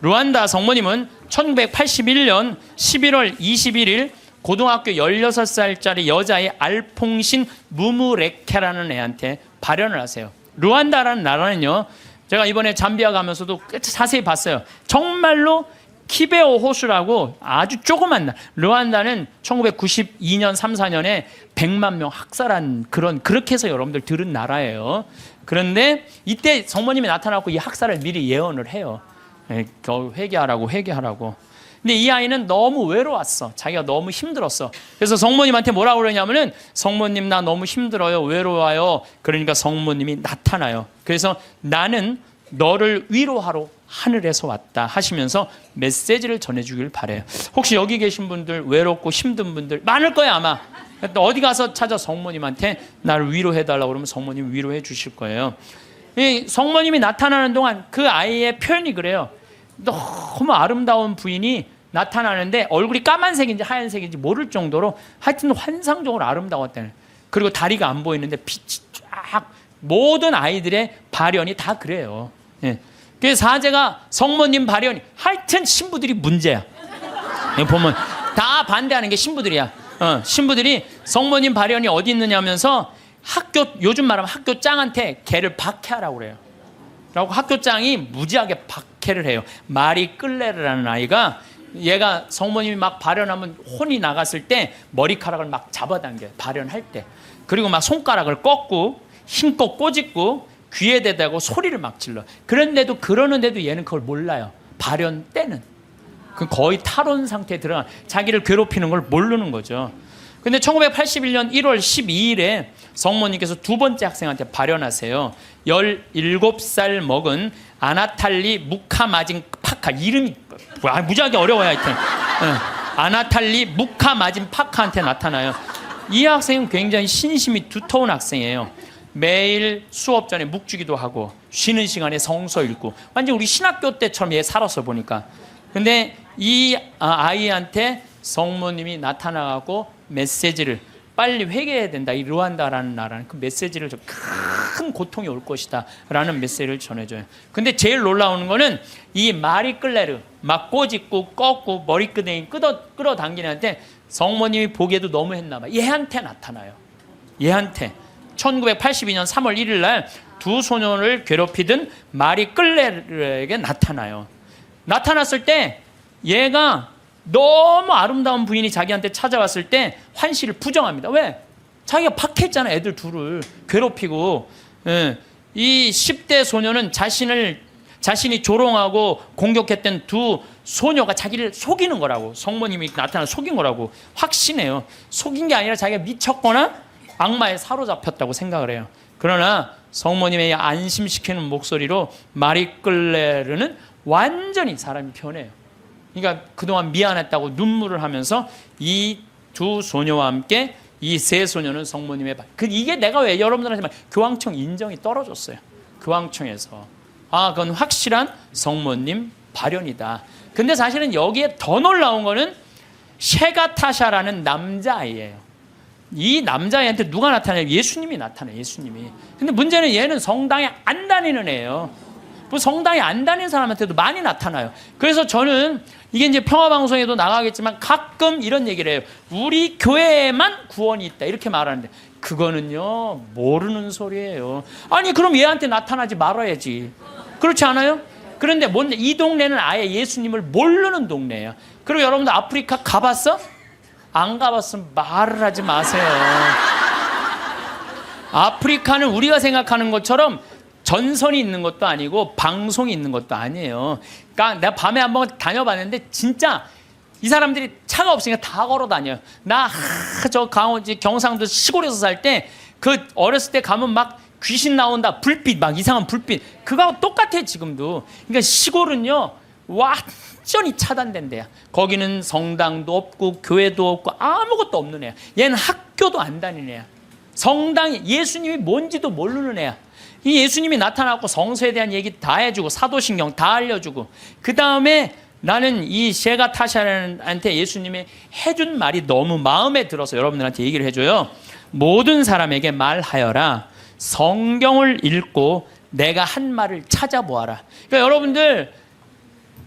르완다 성모님은 1981년 11월 21일 고등학교 16살짜리 여자의 알퐁신 무무레케라는 애한테 발현을 하세요. 르완다라는 나라는요, 제가 이번에 잠비아 가면서도 자세히 봤어요. 정말로 키베오 호수라고 아주 조그만 나라. 르완다는 1992년 3, 4년에 100만 명 학살한 그렇게 해서 여러분들 들은 나라예요. 그런데 이때 성모님이 나타나고 이 학살을 미리 예언을 해요. 회개하라고. 근데 이 아이는 너무 외로웠어. 자기가 너무 힘들었어. 그래서 성모님한테 뭐라고 그러냐면은, 성모님 나 너무 힘들어요, 외로워요. 그러니까 성모님이 나타나요. 그래서 나는 너를 위로하러 하늘에서 왔다 하시면서 메시지를 전해주길 바래요. 혹시 여기 계신 분들, 외롭고 힘든 분들 많을 거예요 아마. 어디 가서 찾아 성모님한테 나를 위로해달라고 그러면 성모님 위로해 주실 거예요. 이 성모님이 나타나는 동안 그 아이의 표현이 그래요. 너무 아름다운 부인이 나타나는데 얼굴이 까만색인지 하얀색인지 모를 정도로 하여튼 환상적으로 아름다웠다는. 그리고 다리가 안 보이는데 빛이 쫙, 모든 아이들의 발현이 다 그래요. 예. 그래서 사제가 성모님 발현이, 하여튼 신부들이 문제야. 보면 다 반대하는 게 신부들이야. 신부들이 성모님 발현이 어디 있느냐 하면서 요즘 말하면 학교 짱한테 걔를 박해하라고 그래요. 라고 학교 짱이 무지하게 박해를 해요. 마리 끌레르라는 아이가, 얘가 성모님이 막 발현하면 혼이 나갔을 때 머리카락을 막 잡아당겨요. 발현할 때. 그리고 막 손가락을 꺾고 힘껏 꼬집고 귀에 대고 소리를 막 질러. 그러는데도 얘는 그걸 몰라요. 발현 때는. 거의 탈원 상태에 들어가, 자기를 괴롭히는 걸 모르는 거죠. 근데 1981년 1월 12일에 성모님께서 두 번째 학생한테 발현하세요. 17살 먹은 아나탈리 무카마진 파카. 이름이 무지하게 어려워요 하여튼. 아나탈리 무카마진 파카한테 나타나요. 이 학생은 굉장히 신심이 두터운 학생이에요. 매일 수업 전에 묵주기도 하고 쉬는 시간에 성서 읽고, 완전 우리 신학교 때처럼 얘 살았어 보니까. 근데 이 아이한테 성모님이 나타나고 메시지를, 빨리 회개해야 된다, 이 르완다라는 나라는 그 메시지를, 큰 고통이 올 것이다 라는 메시지를 전해줘요. 근데 제일 놀라운 거는 이 마리 끌레르, 막 꼬집고 꺾고 머리끄댕이 끌어당기는 한테 성모님이 보기에도 너무 했나 봐. 얘한테 나타나요. 얘한테 1982년 3월 1일 날 두 소년을 괴롭히던 마리 끌레르에게 나타나요. 나타났을 때 얘가 너무 아름다운 부인이 자기한테 찾아왔을 때 환시를 부정합니다. 왜? 자기가 박했잖아, 애들 둘을 괴롭히고. 이 10대 소녀는 자신이 조롱하고 공격했던 두 소녀가 자기를 속이는 거라고, 성모님이 나타나 속인 거라고 확신해요. 속인 게 아니라 자기가 미쳤거나 악마에 사로잡혔다고 생각을 해요. 그러나 성모님의 안심시키는 목소리로 마리 끌레르는 완전히 사람이 변해요. 그러니까 그동안 미안했다고 눈물을 하면서 이 두 소녀와 함께 이 세 소녀는 성모님의 이게 내가 왜 여러분들한테 말, 교황청 인정이 떨어졌어요. 교황청에서. 그건 확실한 성모님 발현이다. 근데 사실은 여기에 더 놀라운 거는 셰가타샤라는 남자아이예요. 이 남자애한테 누가 나타나요? 예수님이 나타나요. 예수님이. 근데 문제는 얘는 성당에 안 다니는 애예요. 성당에 안 다니는 사람한테도 많이 나타나요. 그래서 저는 이게 이제 평화방송에도 나가겠지만 가끔 이런 얘기를 해요. 우리 교회에만 구원이 있다 이렇게 말하는데, 그거는요 모르는 소리예요. 아니 그럼 얘한테 나타나지 말아야지. 그렇지 않아요? 그런데 뭔데, 이 동네는 아예 예수님을 모르는 동네예요. 그리고 여러분들 아프리카 가봤어? 안 가봤으면 말을 하지 마세요. 아프리카는 우리가 생각하는 것처럼 전선이 있는 것도 아니고 방송이 있는 것도 아니에요. 그러니까 내가 밤에 한번 다녀봤는데 진짜 이 사람들이 차가 없으니까 다 걸어 다녀요. 나 저 경상도 시골에서 살 때 그 어렸을 때 가면 막 귀신 나온다, 불빛, 막 이상한 불빛. 그거하고 똑같아, 지금도. 그러니까 시골은요, 완전히 차단된 데야. 거기는 성당도 없고, 교회도 없고, 아무것도 없는 애야. 얘는 학교도 안 다니는 애야. 성당이, 예수님이 뭔지도 모르는 애야. 이 예수님이 나타나고 성서에 대한 얘기 다 해주고, 사도신경 다 알려주고, 그 다음에 나는 이 셰가 타샤한테 예수님이 해준 말이 너무 마음에 들어서 여러분들한테 얘기를 해줘요. 모든 사람에게 말하여라. 성경을 읽고 내가 한 말을 찾아보아라. 그러니까 여러분들,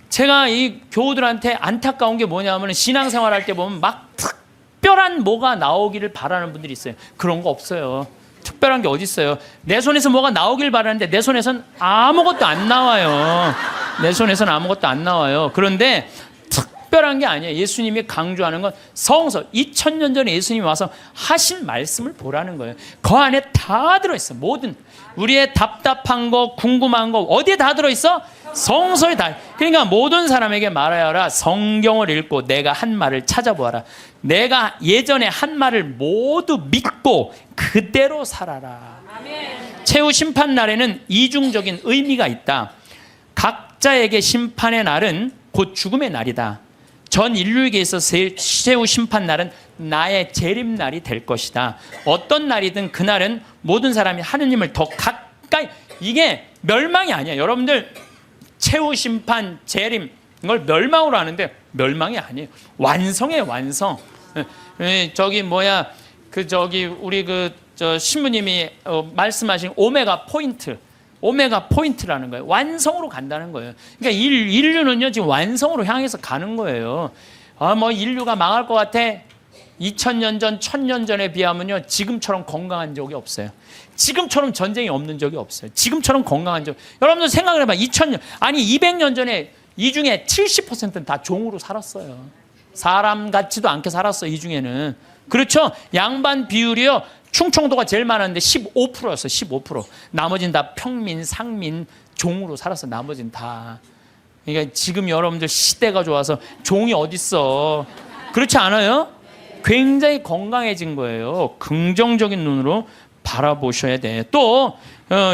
제가 이 교우들한테 안타까운 게 뭐냐면 신앙생활 할 때 보면 막 특별한 뭐가 나오기를 바라는 분들이 있어요. 그런 거 없어요. 특별한 게 어디 있어요. 내 손에서 뭐가 나오길 바라는데 내 손에선 아무것도 안 나와요. 내 손에선 아무것도 안 나와요. 그런데 특별한 게 아니에요. 예수님이 강조하는 건 성서, 2000년 전에 예수님이 와서 하신 말씀을 보라는 거예요. 그 안에 다 들어있어. 모든 우리의 답답한 거, 궁금한 거 어디에 다 들어있어? 성서에 다. 그러니까 모든 사람에게 말하여라. 성경을 읽고 내가 한 말을 찾아보아라. 내가 예전에 한 말을 모두 믿고 그대로 살아라. 최후 심판 날에는 이중적인 의미가 있다. 각자에게 심판의 날은 곧 죽음의 날이다. 전 인류에게 있어서 최후 심판 날은 나의 재림 날이 될 것이다. 어떤 날이든 그날은 모든 사람이 하느님을 더 가까이, 이게 멸망이 아니야. 여러분들 최후 심판, 재림, 이걸 멸망으로 하는데 멸망이 아니에요. 완성이에요, 완성. 저기 뭐야, 우리 신부님이 말씀하신 오메가 포인트라는 거예요. 완성으로 간다는 거예요. 그러니까 인류는요, 지금 완성으로 향해서 가는 거예요. 뭐 인류가 망할 것 같아. 2000년 전, 1000년 전에 비하면요, 지금처럼 건강한 적이 없어요. 지금처럼 전쟁이 없는 적이 없어요. 지금처럼 건강한 적. 여러분들 생각을 해봐. 2000년, 아니 200년 전에 이 중에 70%는 다 종으로 살았어요. 사람 같지도 않게 살았어요, 이 중에는. 그렇죠? 양반 비율이요, 충청도가 제일 많았는데 15%였어요. 15%. 나머지는 다 평민, 상민, 종으로 살았어. 나머지는 다. 그러니까 지금 여러분들 시대가 좋아서 종이 어딨어. 그렇지 않아요? 굉장히 건강해진 거예요. 긍정적인 눈으로 바라보셔야 돼. 또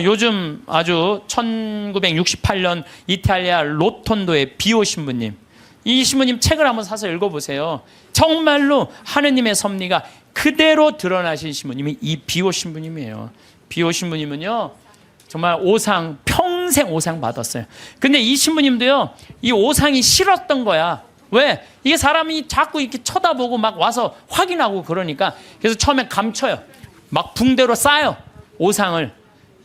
요즘 아주 1968년 이탈리아 로톤도의 비오 신부님, 이 신부님 책을 한번 사서 읽어보세요. 정말로 하느님의 섭리가 그대로 드러나신 신부님이 이 비오 신부님이에요. 비오 신부님은요, 정말 오상, 평생 오상 받았어요. 근데 이 신부님도요, 이 오상이 싫었던 거야. 왜? 이게 사람이 자꾸 이렇게 쳐다보고 막 와서 확인하고 그러니까. 그래서 처음에 감춰요. 막 붕대로 싸요, 오상을.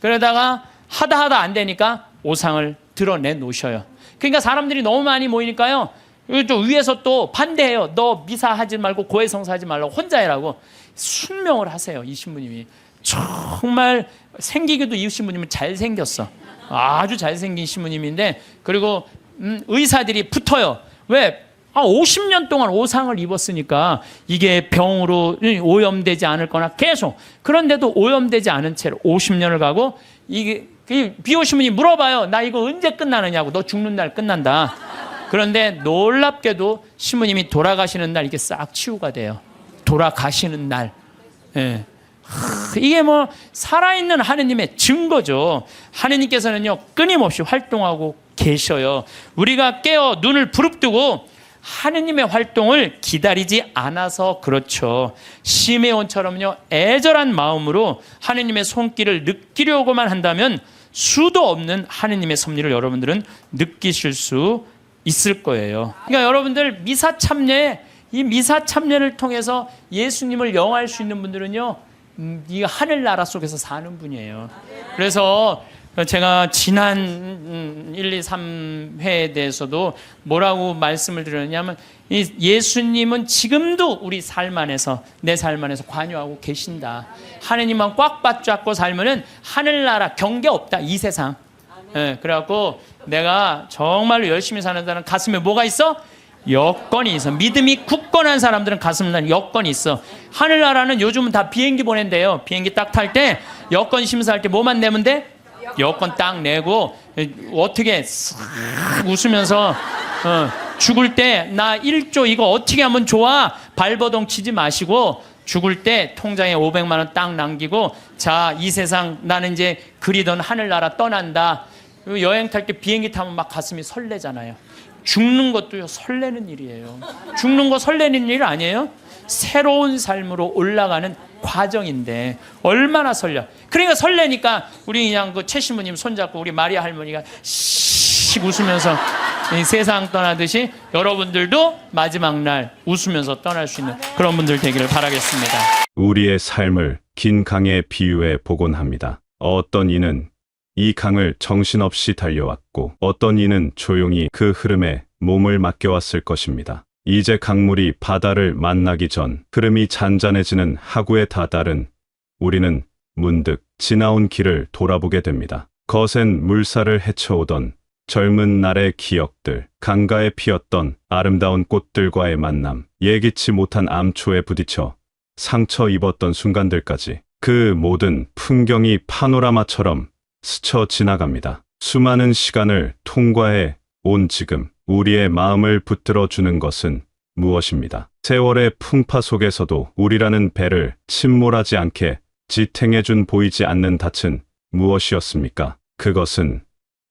그러다가 하다 안 되니까 오상을 드러내 놓으셔요. 그러니까 사람들이 너무 많이 모이니까요, 또 위에서 또 반대해요. 너 미사하지 말고 고해성사하지 말라고, 혼자 해라고 순명을 하세요. 이 신부님이 정말 생기기도, 이 신부님은 잘생겼어. 아주 잘생긴 신부님인데, 그리고 의사들이 붙어요. 왜? 50년 동안 오상을 입었으니까 이게 병으로 오염되지 않을 거나 계속. 그런데도 오염되지 않은 채로 50년을 가고, 이게 비오 신부님이 물어봐요. 나 이거 언제 끝나느냐고. 너 죽는 날 끝난다. 그런데 놀랍게도 신부님이 돌아가시는 날 이게 싹 치유가 돼요. 돌아가시는 날. 예. 이게 뭐 살아있는 하느님의 증거죠. 하느님께서는요, 끊임없이 활동하고 계셔요. 우리가 깨어 눈을 부릅뜨고 하느님의 활동을 기다리지 않아서 그렇죠. 시메온처럼요, 애절한 마음으로 하느님의 손길을 느끼려고만 한다면 수도 없는 하느님의 섭리를 여러분들은 느끼실 수 있을 거예요. 그러니까 여러분들 미사 참례, 이 미사 참례를 통해서 예수님을 영화할 수 있는 분들은요, 이 하늘나라 속에서 사는 분이에요. 그래서 제가 지난 1, 2, 3회에 대해서도 뭐라고 말씀을 드렸냐면, 이 예수님은 지금도 우리 삶 안에서, 내 삶 안에서 관여하고 계신다. 하느님만 꽉 받잡고 살면은 하늘나라 경계 없다, 이 세상. 예, 그래갖고 내가 정말로 열심히 사는 사람 가슴에 뭐가 있어? 여건이 있어. 믿음이 굳건한 사람들은 가슴에 여건이 있어. 하늘나라는 요즘은 다 비행기 보낸대요. 비행기 딱 탈 때 여건 심사할 때 뭐만 내면 돼? 여건 딱 내고, 어떻게 싹 웃으면서 죽을 때 나 1조 이거 어떻게 하면 좋아? 발버둥 치지 마시고 죽을 때 통장에 500만 원 딱 남기고 자, 이 세상 나는 이제 그리던 하늘나라 떠난다. 여행 탈 때 비행기 타면 막 가슴이 설레잖아요. 죽는 것도요, 설레는 일이에요. 죽는 거 설레는 일 아니에요? 새로운 삶으로 올라가는 과정인데 얼마나 설레. 그러니까 설레니까 우리 그냥 그 최 신부님 손잡고 우리 마리아 할머니가 씩 웃으면서 이 세상 떠나듯이 여러분들도 마지막 날 웃으면서 떠날 수 있는 그런 분들 되기를 바라겠습니다. 우리의 삶을 긴 강에 비유해 보곤 합니다. 어떤 이는 이 강을 정신없이 달려왔고 어떤 이는 조용히 그 흐름에 몸을 맡겨왔을 것입니다. 이제 강물이 바다를 만나기 전 흐름이 잔잔해지는 하구에 다다른 우리는 문득 지나온 길을 돌아보게 됩니다. 거센 물살을 헤쳐오던 젊은 날의 기억들, 강가에 피었던 아름다운 꽃들과의 만남, 예기치 못한 암초에 부딪혀 상처 입었던 순간들까지 그 모든 풍경이 파노라마처럼 스쳐 지나갑니다. 수많은 시간을 통과해 온 지금 우리의 마음을 붙들어 주는 것은 무엇입니다? 세월의 풍파 속에서도 우리라는 배를 침몰하지 않게 지탱해 준 보이지 않는 닻은 무엇이었습니까? 그것은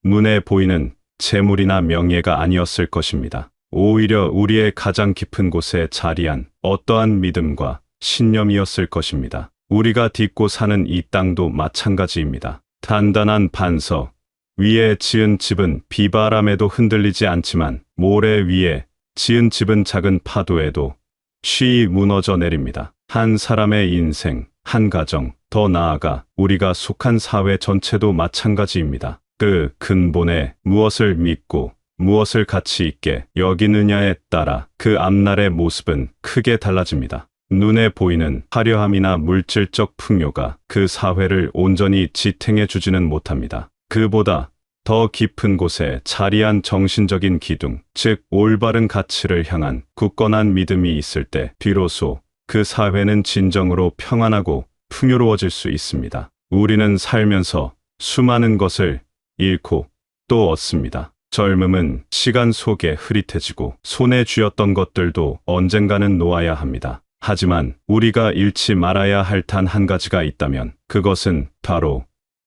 눈에 보이는 재물이나 명예가 아니었을 것입니다. 오히려 우리의 가장 깊은 곳에 자리한 어떠한 믿음과 신념이었을 것입니다. 우리가 딛고 사는 이 땅도 마찬가지입니다. 단단한 반석 위에 지은 집은 비바람에도 흔들리지 않지만 모래 위에 지은 집은 작은 파도에도 쉬이 무너져 내립니다. 한 사람의 인생, 한 가정, 더 나아가 우리가 속한 사회 전체도 마찬가지입니다. 그 근본에 무엇을 믿고 무엇을 가치 있게 여기느냐에 따라 그 앞날의 모습은 크게 달라집니다. 눈에 보이는 화려함이나 물질적 풍요가 그 사회를 온전히 지탱해 주지는 못합니다. 그보다 더 깊은 곳에 자리한 정신적인 기둥, 즉 올바른 가치를 향한 굳건한 믿음이 있을 때 비로소 그 사회는 진정으로 평안하고 풍요로워질 수 있습니다. 우리는 살면서 수많은 것을 잃고 또 얻습니다. 젊음은 시간 속에 흐릿해지고 손에 쥐었던 것들도 언젠가는 놓아야 합니다. 하지만 우리가 잃지 말아야 할 단 한 가지가 있다면 그것은 바로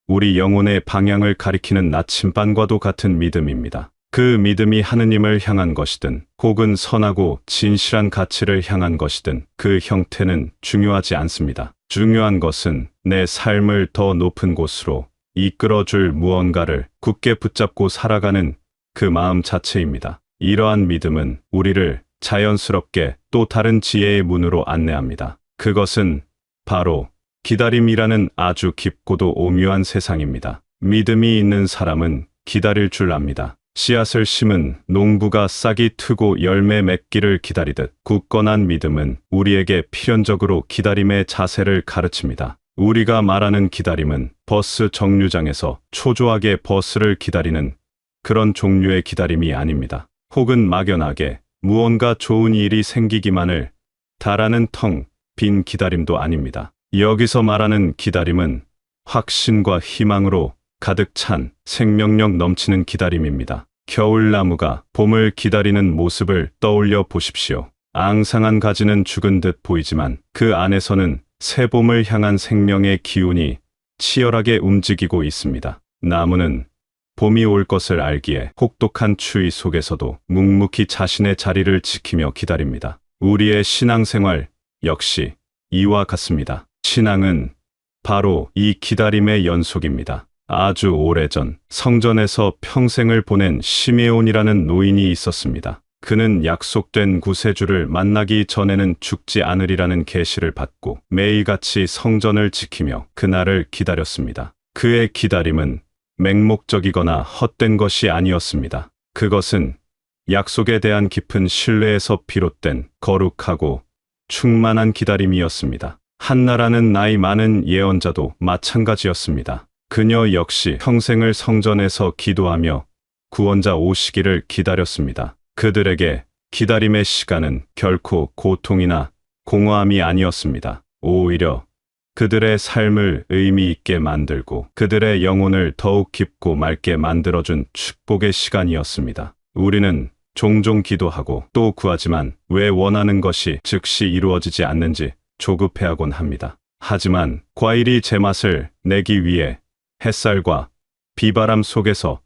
우리 영혼의 방향을 가리키는 나침반과도 같은 믿음입니다. 그 믿음이 하느님을 향한 것이든 혹은 선하고 진실한 가치를 향한 것이든 그 형태는 중요하지 않습니다. 중요한 것은 내 삶을 더 높은 곳으로 이끌어줄 무언가를 굳게 붙잡고 살아가는 그 마음 자체입니다. 이러한 믿음은 우리를 자연스럽게 또 다른 지혜의 문으로 안내합니다. 그것은 바로 기다림이라는 아주 깊고도 오묘한 세상입니다. 믿음이 있는 사람은 기다릴 줄 압니다. 씨앗을 심은 농부가 싹이 트고 열매 맺기를 기다리듯 굳건한 믿음은 우리에게 필연적으로 기다림의 자세를 가르칩니다. 우리가 말하는 기다림은 버스 정류장에서 초조하게 버스를 기다리는 그런 종류의 기다림이 아닙니다. 혹은 막연하게 무언가 좋은 일이 생기기만을 바라는 텅 빈 기다림도 아닙니다. 여기서 말하는 기다림은 확신과 희망으로 가득 찬 생명력 넘치는 기다림입니다. 겨울나무가 봄을 기다리는 모습을 떠올려 보십시오. 앙상한 가지는 죽은 듯 보이지만 그 안에서는 새 봄을 향한 생명의 기운이 치열하게 움직이고 있습니다. 나무는 봄이 올 것을 알기에 혹독한 추위 속에서도 묵묵히 자신의 자리를 지키며 기다립니다. 우리의 신앙생활 역시 이와 같습니다. 신앙은 바로 이 기다림의 연속입니다. 아주 오래전 성전에서 평생을 보낸 시메온이라는 노인이 있었습니다. 그는 약속된 구세주를 만나기 전에는 죽지 않으리라는 계시를 받고 매일같이 성전을 지키며 그날을 기다렸습니다. 그의 기다림은 맹목적이거나 헛된 것이 아니었습니다. 그것은 약속에 대한 깊은 신뢰에서 비롯된 거룩하고 충만한 기다림이었습니다. 한나라는 나이 많은 예언자도 마찬가지였습니다. 그녀 역시 평생을 성전에서 기도하며 구원자 오시기를 기다렸습니다. 그들에게 기다림의 시간은 결코 고통이나 공허함이 아니었습니다. 오히려 그들의 삶을 의미 있게 만들고 그들의 영혼을 더욱 깊고 맑게 만들어준 축복의 시간이었습니다. 우리는 종종 기도하고 또 구하지만 왜 원하는 것이 즉시 이루어지지 않는지 조급해하곤 합니다. 하지만 과일이 제맛을 내기 위해 햇살과 비바람 속에서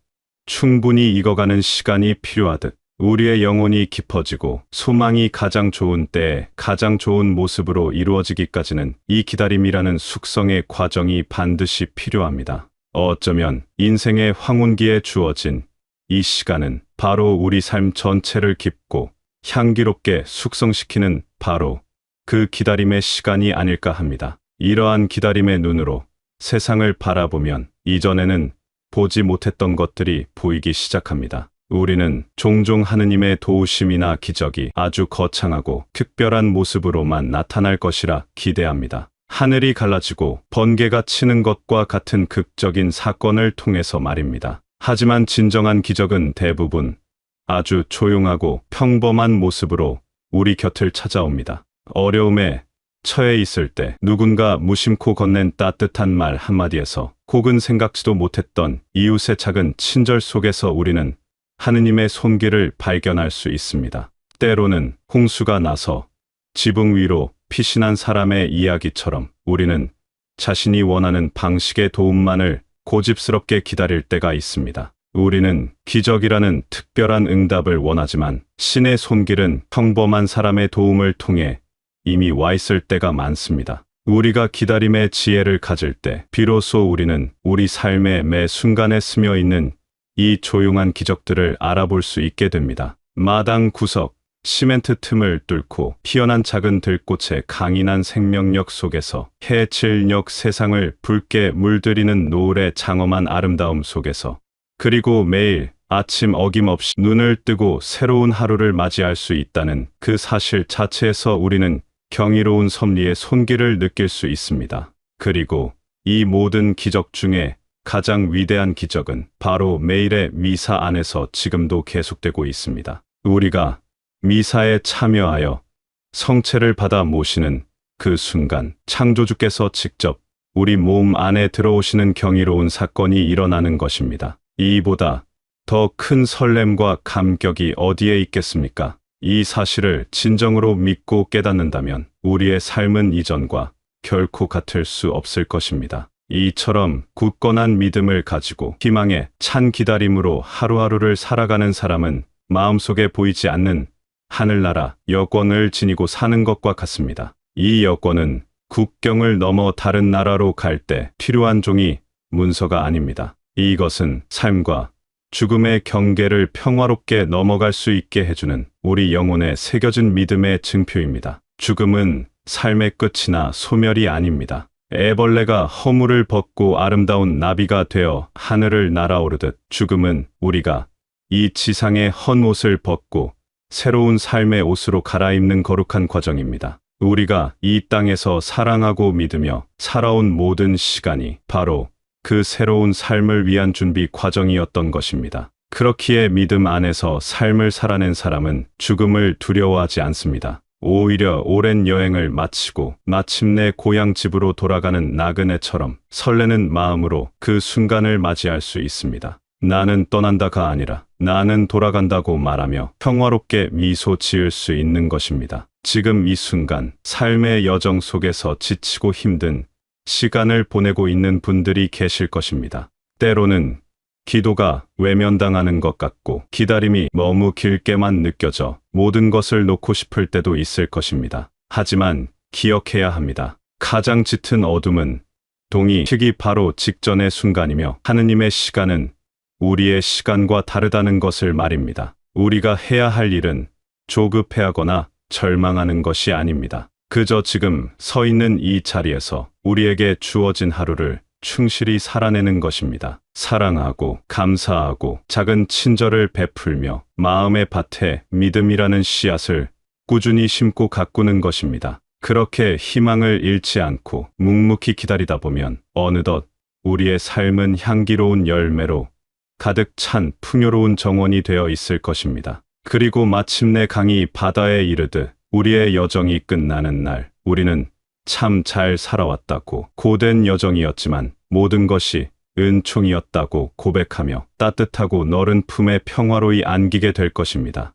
충분히 익어가는 시간이 필요하듯 우리의 영혼이 깊어지고 소망이 가장 좋은 때에 가장 좋은 모습으로 이루어지기까지는 이 기다림이라는 숙성의 과정이 반드시 필요합니다. 어쩌면 인생의 황혼기에 주어진 이 시간은 바로 우리 삶 전체를 깊고 향기롭게 숙성시키는 바로 그 기다림의 시간이 아닐까 합니다. 이러한 기다림의 눈으로 세상을 바라보면 이전에는 보지 못했던 것들이 보이기 시작합니다. 우리는 종종 하느님의 도우심이나 기적이 아주 거창하고 특별한 모습으로만 나타날 것이라 기대합니다. 하늘이 갈라지고 번개가 치는 것과 같은 극적인 사건을 통해서 말입니다. 하지만 진정한 기적은 대부분 아주 조용하고 평범한 모습으로 우리 곁을 찾아옵니다. 어려움에 처해 있을 때 누군가 무심코 건넨 따뜻한 말 한마디에서 혹은 생각지도 못했던 이웃의 작은 친절 속에서 우리는 하느님의 손길을 발견할 수 있습니다. 때로는 홍수가 나서 지붕 위로 피신한 사람의 이야기처럼 우리는 자신이 원하는 방식의 도움만을 고집스럽게 기다릴 때가 있습니다. 우리는 기적이라는 특별한 응답을 원하지만 신의 손길은 평범한 사람의 도움을 통해 이미 와 있을 때가 많습니다. 우리가 기다림의 지혜를 가질 때 비로소 우리는 우리 삶의 매 순간에 스며 있는 이 조용한 기적들을 알아볼 수 있게 됩니다. 마당 구석, 시멘트 틈을 뚫고 피어난 작은 들꽃의 강인한 생명력 속에서 해질녘 세상을 붉게 물들이는 노을의 장엄한 아름다움 속에서 그리고 매일 아침 어김없이 눈을 뜨고 새로운 하루를 맞이할 수 있다는 그 사실 자체에서 우리는 경이로운 섭리의 손길을 느낄 수 있습니다. 그리고 이 모든 기적 중에 가장 위대한 기적은 바로 매일의 미사 안에서 지금도 계속되고 있습니다. 우리가 미사에 참여하여 성체를 받아 모시는 그 순간 창조주께서 직접 우리 몸 안에 들어오시는 경이로운 사건이 일어나는 것입니다. 이보다 더 큰 설렘과 감격이 어디에 있겠습니까? 이 사실을 진정으로 믿고 깨닫는다면 우리의 삶은 이전과 결코 같을 수 없을 것입니다. 이처럼 굳건한 믿음을 가지고 희망에 찬 기다림으로 하루하루를 살아가는 사람은 마음속에 보이지 않는 하늘나라 여권을 지니고 사는 것과 같습니다. 이 여권은 국경을 넘어 다른 나라로 갈 때 필요한 종이 문서가 아닙니다. 이것은 삶과 죽음의 경계를 평화롭게 넘어갈 수 있게 해주는 우리 영혼에 새겨진 믿음의 증표입니다. 죽음은 삶의 끝이나 소멸이 아닙니다. 애벌레가 허물을 벗고 아름다운 나비가 되어 하늘을 날아오르듯 죽음은 우리가 이 지상의 헌 옷을 벗고 새로운 삶의 옷으로 갈아입는 거룩한 과정입니다. 우리가 이 땅에서 사랑하고 믿으며 살아온 모든 시간이 바로 그 새로운 삶을 위한 준비 과정이었던 것입니다. 그렇기에 믿음 안에서 삶을 살아낸 사람은 죽음을 두려워하지 않습니다. 오히려 오랜 여행을 마치고 마침내 고향 집으로 돌아가는 나그네처럼 설레는 마음으로 그 순간을 맞이할 수 있습니다. 나는 떠난다가 아니라 나는 돌아간다고 말하며 평화롭게 미소 지을 수 있는 것입니다. 지금 이 순간 삶의 여정 속에서 지치고 힘든 시간을 보내고 있는 분들이 계실 것입니다. 때로는 기도가 외면당하는 것 같고 기다림이 너무 길게만 느껴져 모든 것을 놓고 싶을 때도 있을 것입니다. 하지만 기억해야 합니다. 가장 짙은 어둠은 동이 트기 바로 직전의 순간이며 하느님의 시간은 우리의 시간과 다르다는 것을 말입니다. 우리가 해야 할 일은 조급해하거나 절망하는 것이 아닙니다. 그저 지금 서 있는 이 자리에서 우리에게 주어진 하루를 충실히 살아내는 것입니다. 사랑하고 감사하고 작은 친절을 베풀며 마음의 밭에 믿음이라는 씨앗을 꾸준히 심고 가꾸는 것입니다. 그렇게 희망을 잃지 않고 묵묵히 기다리다 보면 어느덧 우리의 삶은 향기로운 열매로 가득 찬 풍요로운 정원이 되어 있을 것입니다. 그리고 마침내 강이 바다에 이르듯 우리의 여정이 끝나는 날 우리는 참 잘 살아왔다고, 고된 여정이었지만 모든 것이 은총이었다고 고백하며 따뜻하고 너른 품에 평화로이 안기게 될 것입니다.